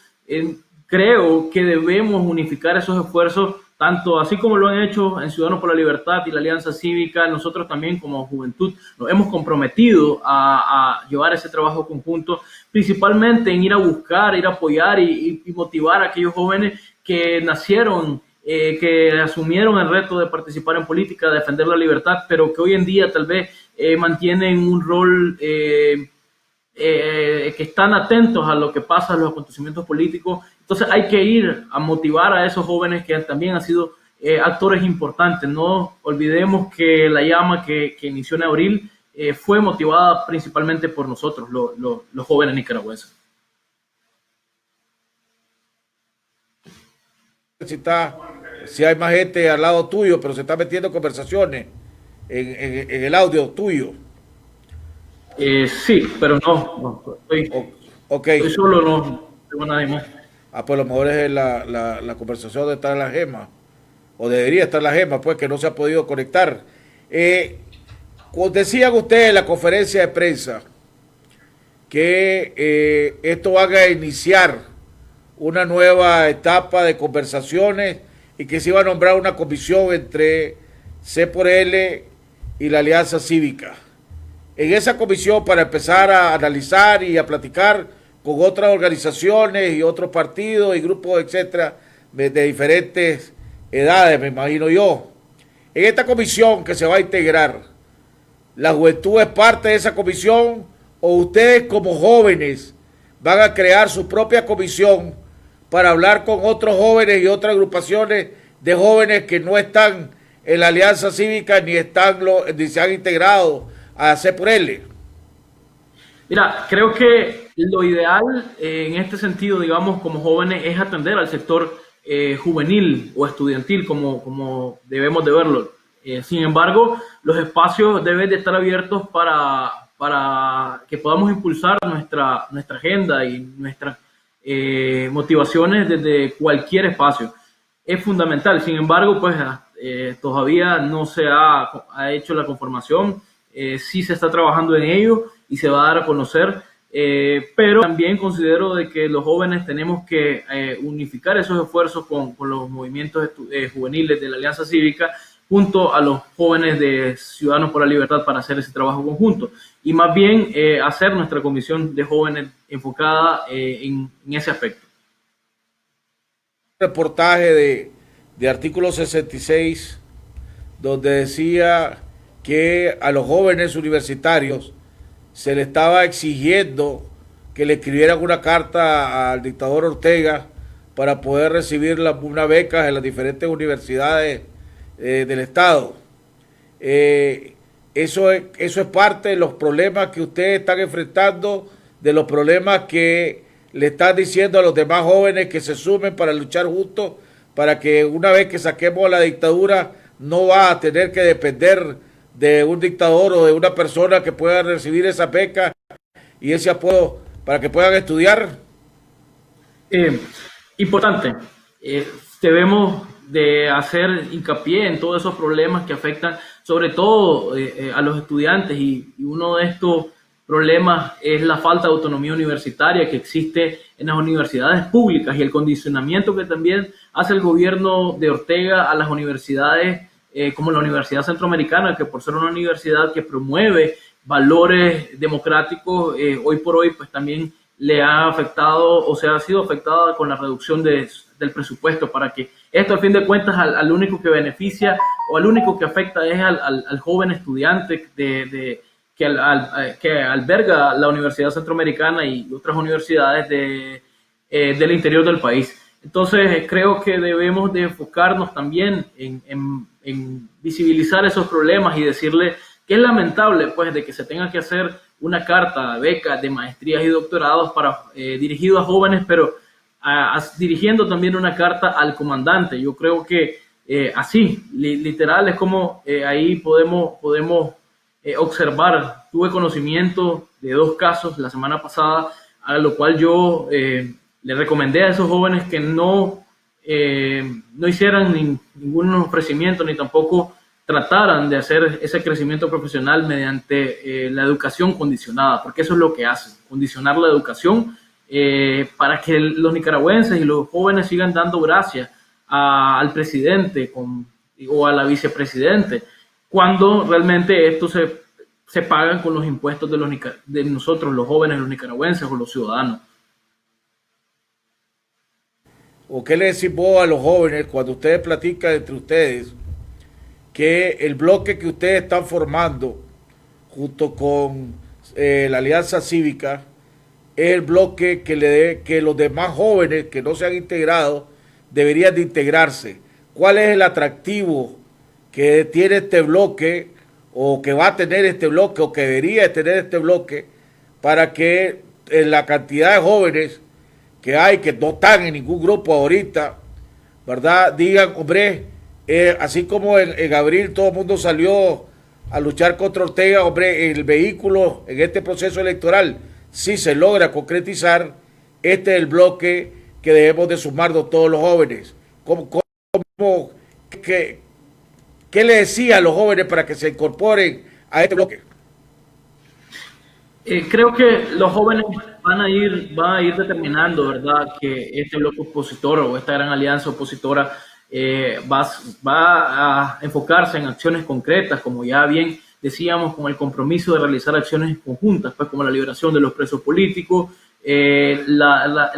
creo que debemos unificar esos esfuerzos, tanto así como lo han hecho en Ciudadanos por la Libertad y la Alianza Cívica. Nosotros también como juventud nos hemos comprometido a llevar ese trabajo conjunto, principalmente en ir a buscar, ir a apoyar y motivar a aquellos jóvenes que nacieron, que asumieron el reto de participar en política, de defender la libertad, pero que hoy en día tal vez mantienen un rol que están atentos a lo que pasa en los acontecimientos políticos. Entonces hay que ir a motivar a esos jóvenes que también han sido actores importantes. No olvidemos que la llama que inició en abril fue motivada principalmente por nosotros, los jóvenes nicaragüenses. Si hay más gente al lado tuyo, pero se está metiendo conversaciones en el audio tuyo. Sí, pero no estoy solo, no tengo nadie más. Pues a lo mejor es la conversación donde está la gema, o debería estar la gema, pues que no se ha podido conectar. Decían ustedes en la conferencia de prensa que esto va a iniciar una nueva etapa de conversaciones y que se iba a nombrar una comisión entre C por L y la Alianza Cívica. En esa comisión, para empezar a analizar y a platicar con otras organizaciones y otros partidos y grupos, etcétera, de diferentes edades, me imagino yo. En esta comisión que se va a integrar, ¿la juventud es parte de esa comisión o ustedes como jóvenes van a crear su propia comisión para hablar con otros jóvenes y otras agrupaciones de jóvenes que no están en la Alianza Cívica ni se han integrado a C por L? Mira, creo que lo ideal en este sentido, digamos, como jóvenes, es atender al sector juvenil o estudiantil, como debemos de verlo. Sin embargo, los espacios deben de estar abiertos para que podamos impulsar nuestra agenda y nuestras motivaciones desde cualquier espacio. Es fundamental. Sin embargo, pues todavía no se ha hecho la conformación. Sí se está trabajando en ello y se va a dar a conocer, pero también considero de que los jóvenes tenemos que unificar esos esfuerzos con los movimientos juveniles de la Alianza Cívica junto a los jóvenes de Ciudadanos por la Libertad para hacer ese trabajo conjunto y más bien hacer nuestra comisión de jóvenes enfocada en ese aspecto. Reportaje de artículo 66 donde decía que a los jóvenes universitarios se le estaba exigiendo que le escribieran una carta al dictador Ortega para poder recibir una beca en las diferentes universidades del Estado. Eso es parte de los problemas que ustedes están enfrentando, de los problemas que le están diciendo a los demás jóvenes que se sumen para luchar juntos, para que una vez que saquemos la dictadura no va a tener que depender de un dictador o de una persona que pueda recibir esa beca y ese apoyo para que puedan estudiar. Importante. Debemos de hacer hincapié en todos esos problemas que afectan sobre todo a los estudiantes y uno de estos problemas es la falta de autonomía universitaria que existe en las universidades públicas y el condicionamiento que también hace el gobierno de Ortega a las universidades como la Universidad Centroamericana, que por ser una universidad que promueve valores democráticos, hoy por hoy pues también le ha afectado o se ha sido afectada con la reducción del presupuesto, para que esto al fin de cuentas al único que beneficia o al único que afecta es al joven estudiante que alberga la Universidad Centroamericana y otras universidades del interior del país. Entonces creo que debemos de enfocarnos también en visibilizar esos problemas y decirle que es lamentable pues de que se tenga que hacer una carta de becas de maestrías y doctorados dirigido a jóvenes, pero dirigiendo también una carta al comandante. Yo creo que así, literal, es como ahí podemos observar. Tuve conocimiento de 2 casos la semana pasada, a lo cual yo le recomendé a esos jóvenes que no hicieran ningún ofrecimiento ni tampoco trataran de hacer ese crecimiento profesional mediante la educación condicionada, porque eso es lo que hacen, condicionar la educación para que los nicaragüenses y los jóvenes sigan dando gracias al presidente o a la vicepresidente, cuando realmente esto se pagan con los impuestos de nosotros, los jóvenes, los nicaragüenses o los ciudadanos. ¿O qué le decís vos a los jóvenes cuando ustedes platican entre ustedes que el bloque que ustedes están formando junto con la Alianza Cívica es el bloque que los demás jóvenes que no se han integrado deberían de integrarse? ¿Cuál es el atractivo que tiene este bloque o que va a tener este bloque o que debería tener este bloque para que la cantidad de jóvenes que hay que no están en ningún grupo ahorita, ¿verdad? Digan, hombre, así como en abril todo el mundo salió a luchar contra Ortega, hombre, el vehículo en este proceso electoral, si se logra concretizar, este es el bloque que debemos de sumarnos todos los jóvenes. ¿Qué le decía a los jóvenes para que se incorporen a este bloque? Creo que los jóvenes van a ir determinando, ¿verdad?, que este bloque opositor o esta gran alianza opositora va a enfocarse en acciones concretas, como ya bien decíamos, con el compromiso de realizar acciones conjuntas, pues como la liberación de los presos políticos, el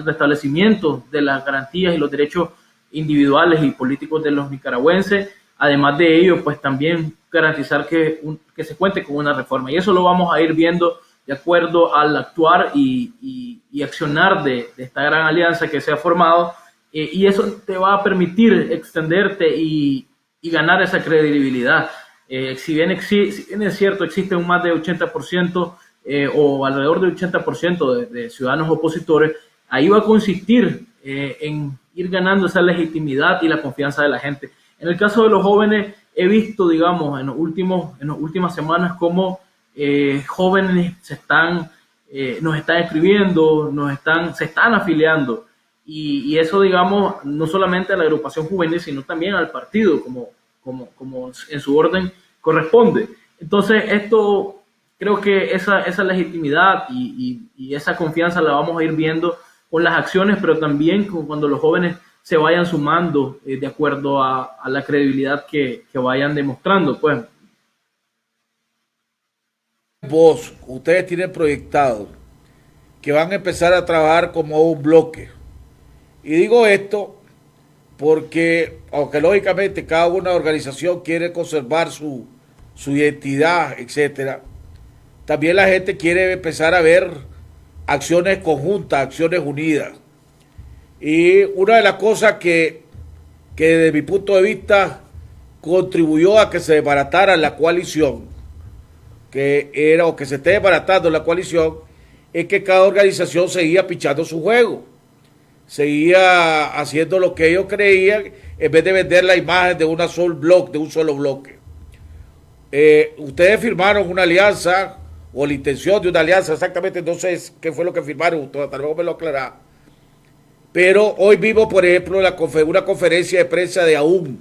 restablecimiento de las garantías y los derechos individuales y políticos de los nicaragüenses. Además de ello, pues también garantizar que se cuente con una reforma. Y eso lo vamos a ir viendo de acuerdo al actuar y accionar de esta gran alianza que se ha formado. Y eso te va a permitir extenderte y ganar esa credibilidad. Si bien es cierto, existe un más de 80% o alrededor del 80% de ciudadanos opositores, ahí va a consistir en ir ganando esa legitimidad y la confianza de la gente. En el caso de los jóvenes, he visto, digamos, en las últimas semanas cómo jóvenes nos están escribiendo, se están afiliando. Y eso, digamos, no solamente a la agrupación juvenil, sino también al partido, como en su orden corresponde. Entonces, esto, creo que esa legitimidad y esa confianza la vamos a ir viendo con las acciones, pero también cuando los jóvenes se vayan sumando de acuerdo a la credibilidad que vayan demostrando, pues. Ustedes tienen proyectado que van a empezar a trabajar como un bloque. Y digo esto porque, aunque lógicamente cada una organización quiere conservar su identidad, etcétera, también la gente quiere empezar a ver acciones conjuntas, acciones unidas. Y una de las cosas que desde mi punto de vista contribuyó a que se desbaratara la coalición, que era, o que se esté desbaratando la coalición, es que cada organización seguía pichando su juego, seguía haciendo lo que ellos creían, en vez de vender la imagen de un solo bloque. Ustedes firmaron una alianza, o la intención de una alianza, exactamente no sé qué fue lo que firmaron, tal vez me lo aclarará. Pero hoy vimos, por ejemplo, una conferencia de prensa de AUN,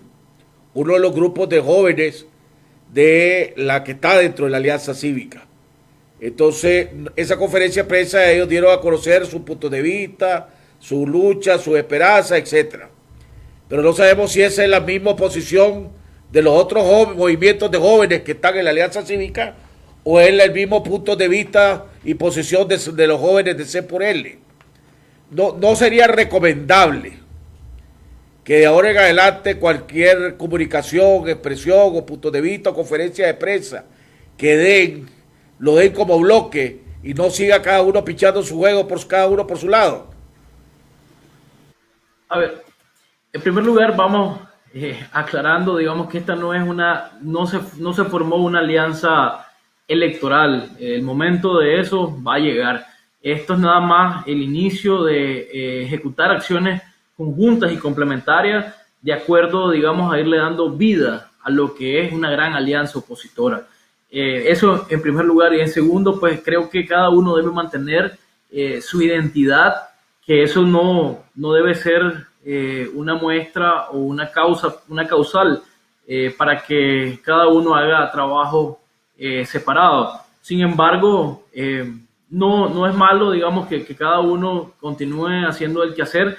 uno de los grupos de jóvenes de la que está dentro de la Alianza Cívica. Entonces, esa conferencia de prensa ellos dieron a conocer su punto de vista, su lucha, su esperanza, etcétera. Pero no sabemos si esa es la misma posición de los otros movimientos de jóvenes que están en la Alianza Cívica, o es el mismo punto de vista y posición de los jóvenes de C por L. No sería recomendable que de ahora en adelante cualquier comunicación, expresión o punto de vista o conferencia de prensa que lo den como bloque y no siga cada uno pichando su juego cada uno por su lado. A ver, en primer lugar vamos aclarando, digamos que esta no se formó una alianza electoral. El momento de eso va a llegar. Esto es nada más el inicio de ejecutar acciones conjuntas y complementarias de acuerdo, digamos, a irle dando vida a lo que es una gran alianza opositora. Eso en primer lugar. Y en segundo, pues creo que cada uno debe mantener su identidad, que eso no debe ser una muestra o una causal para que cada uno haga trabajo separado. Sin embargo, no es malo, digamos, que cada uno continúe haciendo el quehacer.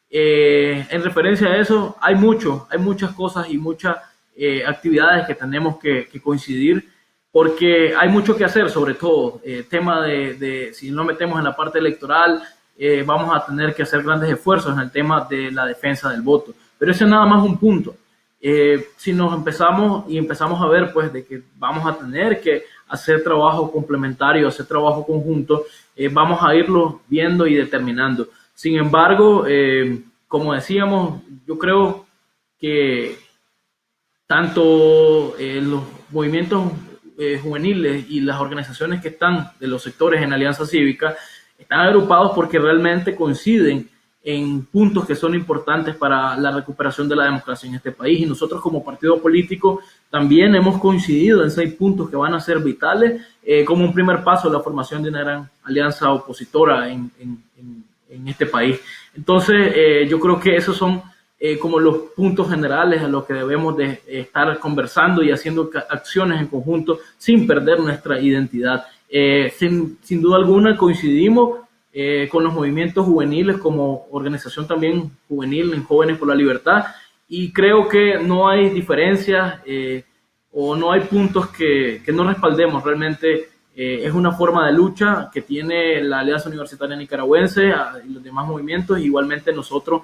En referencia a eso, hay muchas cosas y muchas actividades que tenemos que coincidir, porque hay mucho que hacer, sobre todo tema de si nos metemos en la parte electoral, vamos a tener que hacer grandes esfuerzos en el tema de la defensa del voto. Pero ese es nada más un punto. Si nos empezamos a ver, pues, de que vamos a tener que hacer trabajo complementario, hacer trabajo conjunto, vamos a irlo viendo y determinando. Sin embargo, como decíamos, yo creo que tanto los movimientos juveniles y las organizaciones que están de los sectores en Alianza Cívica están agrupados porque realmente coinciden en puntos que son importantes para la recuperación de la democracia en este país, y nosotros como partido político también hemos coincidido en 6 puntos que van a ser vitales como un primer paso a la formación de una gran alianza opositora en este país. Entonces, yo creo que esos son como los puntos generales a los que debemos de estar conversando y haciendo acciones en conjunto sin perder nuestra identidad. Sin duda alguna coincidimos con los movimientos juveniles como organización también juvenil en Jóvenes por la Libertad, y creo que no hay diferencias o no hay puntos que no respaldemos. Realmente es una forma de lucha que tiene la Alianza Universitaria Nicaragüense y los demás movimientos. Igualmente nosotros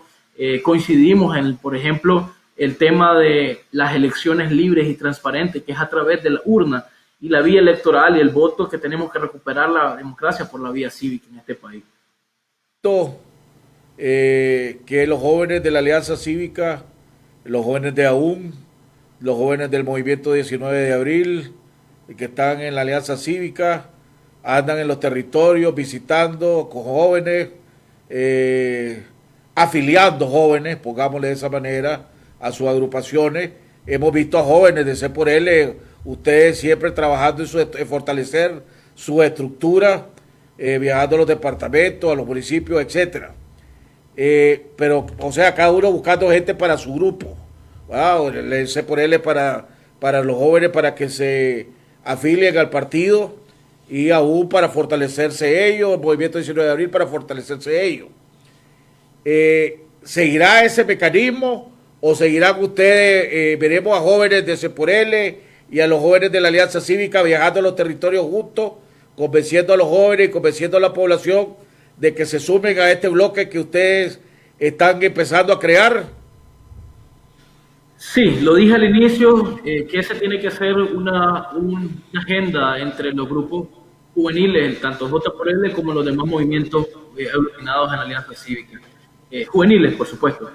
coincidimos en, por ejemplo, el tema de las elecciones libres y transparentes, que es a través de la urna y la vía electoral y el voto, que tenemos que recuperar la democracia por la vía cívica en este país. Que los jóvenes de la Alianza Cívica, los jóvenes de AUN, los jóvenes del Movimiento 19 de Abril, que están en la Alianza Cívica, andan en los territorios visitando con jóvenes, afiliando jóvenes, pongámosle de esa manera, a sus agrupaciones. Hemos visto a jóvenes de C por L, ustedes siempre trabajando en fortalecer su estructura, viajando a los departamentos, a los municipios, etcétera. Pero, o sea, cada uno buscando gente para su grupo. Wow, el C por L para los jóvenes, para que se afilien al partido, y aún para fortalecerse ellos, el Movimiento 19 de Abril para fortalecerse ellos. ¿Seguirá ese mecanismo o seguirán ustedes, veremos a jóvenes de C por L y a los jóvenes de la Alianza Cívica viajando a los territorios juntos, convenciendo a los jóvenes y convenciendo a la población de que se sumen a este bloque que ustedes están empezando a crear? Sí, lo dije al inicio, que ese tiene que ser una agenda entre los grupos juveniles, tanto J por L como los demás movimientos aglutinados en la Alianza Cívica. Juveniles, por supuesto.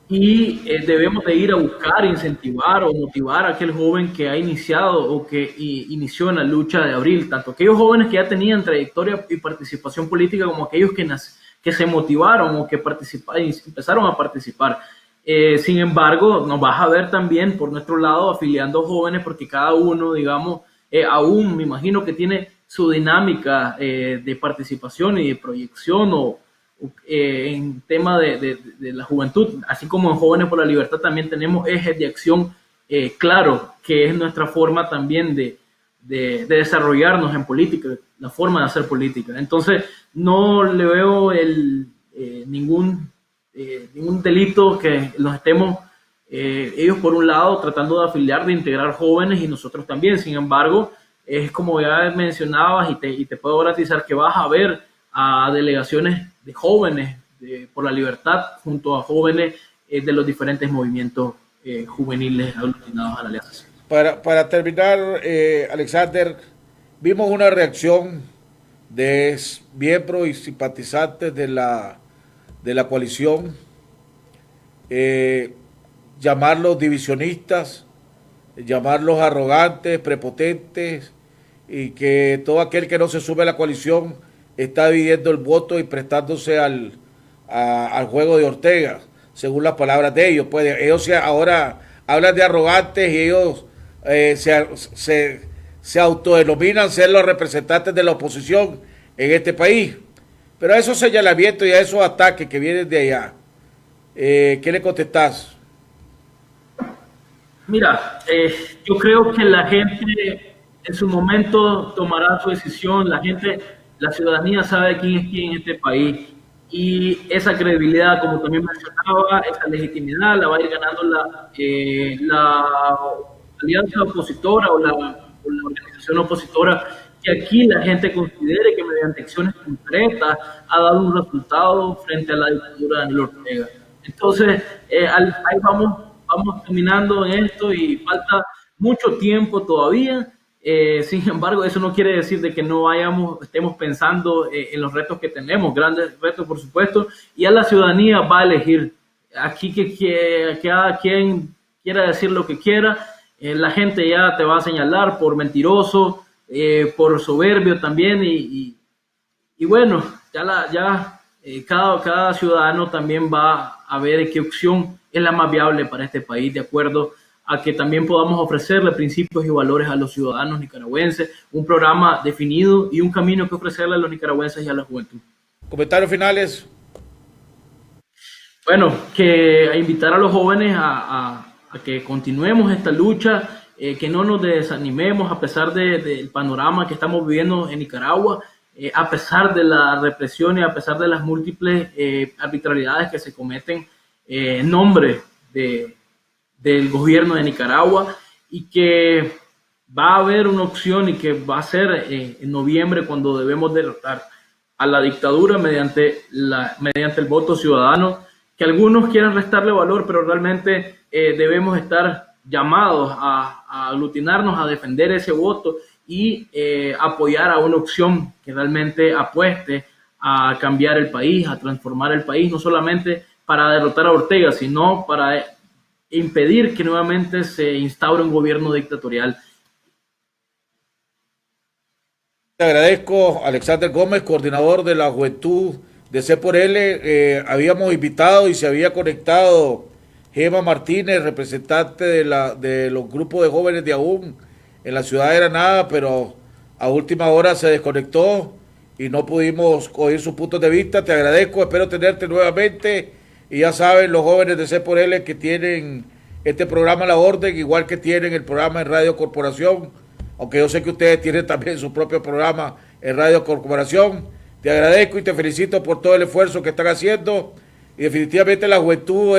y debemos de ir a buscar, incentivar o motivar a aquel joven que ha iniciado o que inició en la lucha de abril, tanto aquellos jóvenes que ya tenían trayectoria y participación política como aquellos que se motivaron o que empezaron a participar. Sin embargo, nos vas a ver también por nuestro lado afiliando jóvenes porque cada uno, digamos, aún me imagino que tiene su dinámica de participación y de proyección en tema de la juventud, así como en Jóvenes por la Libertad también tenemos ejes de acción claro, que es nuestra forma también de desarrollarnos en política, la forma de hacer política. Entonces, no le veo ningún delito que nos estemos, ellos por un lado, tratando de afiliar, de integrar jóvenes y nosotros también. Sin embargo, es como ya mencionabas y te puedo garantizar que vas a ver a delegaciones de jóvenes por la libertad junto a jóvenes de los diferentes movimientos juveniles aglutinados a la Alianza. Para terminar, Alexander, vimos una reacción de miembros y simpatizantes de la coalición, llamarlos divisionistas, llamarlos arrogantes, prepotentes, y que todo aquel que no se sube a la coalición está dividiendo el voto y prestándose al juego de Ortega, según las palabras de ellos. Pues ellos ahora hablan de arrogantes y ellos se autodenominan ser los representantes de la oposición en este país. Pero a esos señalamientos y a esos ataques que vienen de allá, ¿qué le contestás? Mira, yo creo que la gente en su momento tomará su decisión. La ciudadanía sabe quién es quién en este país y esa credibilidad, como también mencionaba, esa legitimidad la va a ir ganando la alianza opositora o la organización opositora, que aquí la gente considere que mediante acciones concretas ha dado un resultado frente a la dictadura de Daniel Ortega. Entonces, ahí vamos caminando en esto y falta mucho tiempo todavía. Sin embargo, eso no quiere decir de que no estemos pensando en los retos que tenemos, grandes retos por supuesto, y a la ciudadanía va a elegir. Aquí que cada quien quiera decir lo que quiera, la gente ya te va a señalar por mentiroso, por soberbio también, y bueno, cada ciudadano también va a ver qué opción es la más viable para este país, de acuerdo a que también podamos ofrecerle principios y valores a los ciudadanos nicaragüenses, un programa definido y un camino que ofrecerle a los nicaragüenses y a la juventud. ¿Comentarios finales? Bueno, que invitar a los jóvenes a que continuemos esta lucha, que no nos desanimemos a pesar del panorama que estamos viviendo en Nicaragua, a pesar de la represión y a pesar de las múltiples arbitrariedades que se cometen en nombre del gobierno de Nicaragua, y que va a haber una opción y que va a ser en noviembre cuando debemos derrotar a la dictadura mediante el voto ciudadano, que algunos quieran restarle valor, pero realmente debemos estar llamados a aglutinarnos, a defender ese voto y apoyar a una opción que realmente apueste a cambiar el país, a transformar el país, no solamente para derrotar a Ortega, sino para impedir que nuevamente se instaure un gobierno dictatorial. Te agradezco, Alexander Gómez, coordinador de la juventud de C por L. Habíamos invitado y se había conectado Gema Martínez, representante de los grupos de jóvenes de AUN en la ciudad de Granada, pero a última hora se desconectó y no pudimos oír sus puntos de vista. Te agradezco, espero tenerte nuevamente. Y ya saben, los jóvenes de C por L que tienen este programa a la orden, igual que tienen el programa en Radio Corporación, aunque yo sé que ustedes tienen también su propio programa en Radio Corporación. Te agradezco y te felicito por todo el esfuerzo que están haciendo. Y definitivamente la juventud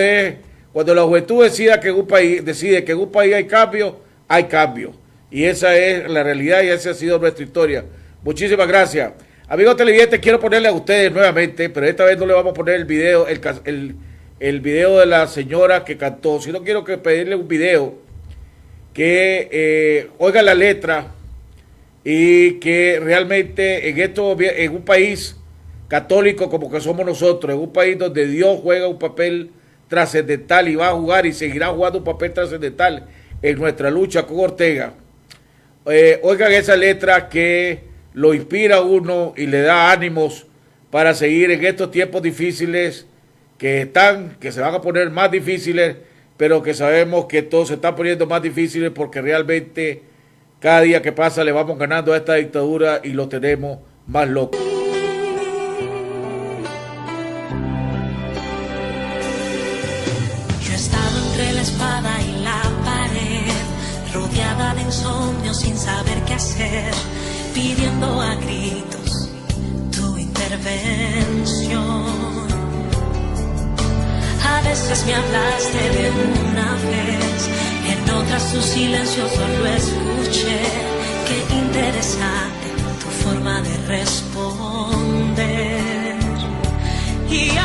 cuando la juventud decide que en un país hay cambio, hay cambio. Y esa es la realidad y esa ha sido nuestra historia. Muchísimas gracias. Amigos televidentes, quiero ponerle a ustedes nuevamente, pero esta vez no le vamos a poner el video, el video de la señora que cantó, sino quiero pedirle un video que oiga la letra y que realmente en un país católico como que somos nosotros, en un país donde Dios juega un papel trascendental y va a jugar y seguirá jugando un papel trascendental en nuestra lucha con Ortega. Oigan esa letra que lo inspira a uno y le da ánimos para seguir en estos tiempos difíciles que se van a poner más difíciles, pero que sabemos que todo se está poniendo más difíciles porque realmente cada día que pasa le vamos ganando a esta dictadura y lo tenemos más loco. Yo he estado entre la espada y la pared, rodeada de insomnio sin saber qué hacer, pidiendo a gritos tu intervención. A veces me hablaste de una vez, en otras tu silencio solo escuché. Qué interesante tu forma de responder. Y